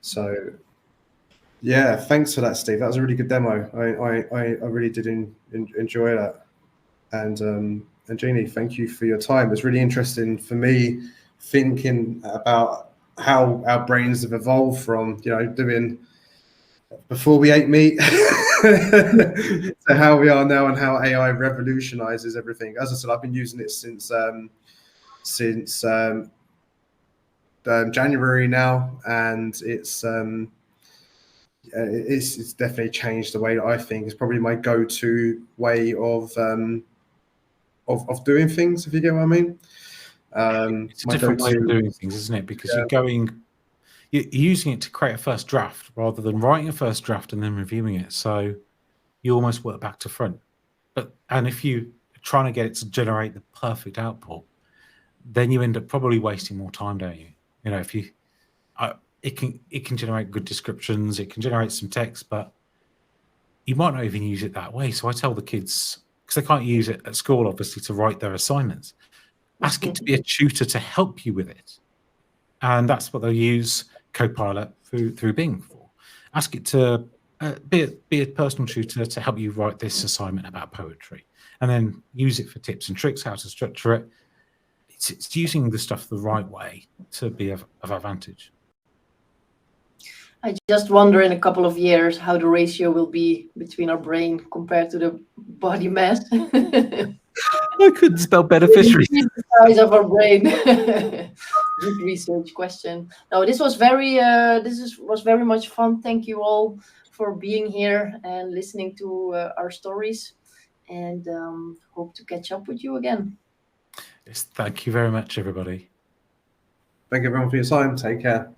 So yeah, thanks for that, Steve. That was a really good demo. I really did enjoy that. And Jeannie, thank you for your time. It's really interesting for me thinking about how our brains have evolved from doing before we ate meat to how we are now, and how AI revolutionizes everything. As I said, I've been using it since January now, and it's definitely changed the way that I think. It's probably my go-to way of doing things, if you get what I mean. It's a different way of doing things, isn't it? Because you're using it to create a first draft rather than writing a first draft and then reviewing it. So you almost work back to front. And if you're trying to get it to generate the perfect output, then you end up probably wasting more time, don't you? If you it can generate good descriptions, it can generate some text, but you might not even use it that way. So I tell the kids, because they can't use it at school, obviously, to write their assignments, ask it to be a tutor to help you with it. And that's what they'll use Copilot through Bing for. Ask it to be a personal tutor to help you write this assignment about poetry, and then use it for tips and tricks, how to structure it. It's using the stuff the right way to be of advantage. I just wonder in a couple of years how the ratio will be between our brain compared to the body mass. I couldn't spell beneficiary. The size of our brain. Good research question. No, this was was very much fun. Thank you all for being here and listening to our stories, and hope to catch up with you again. Yes, thank you very much, everybody. Thank you everyone for your time. Take care.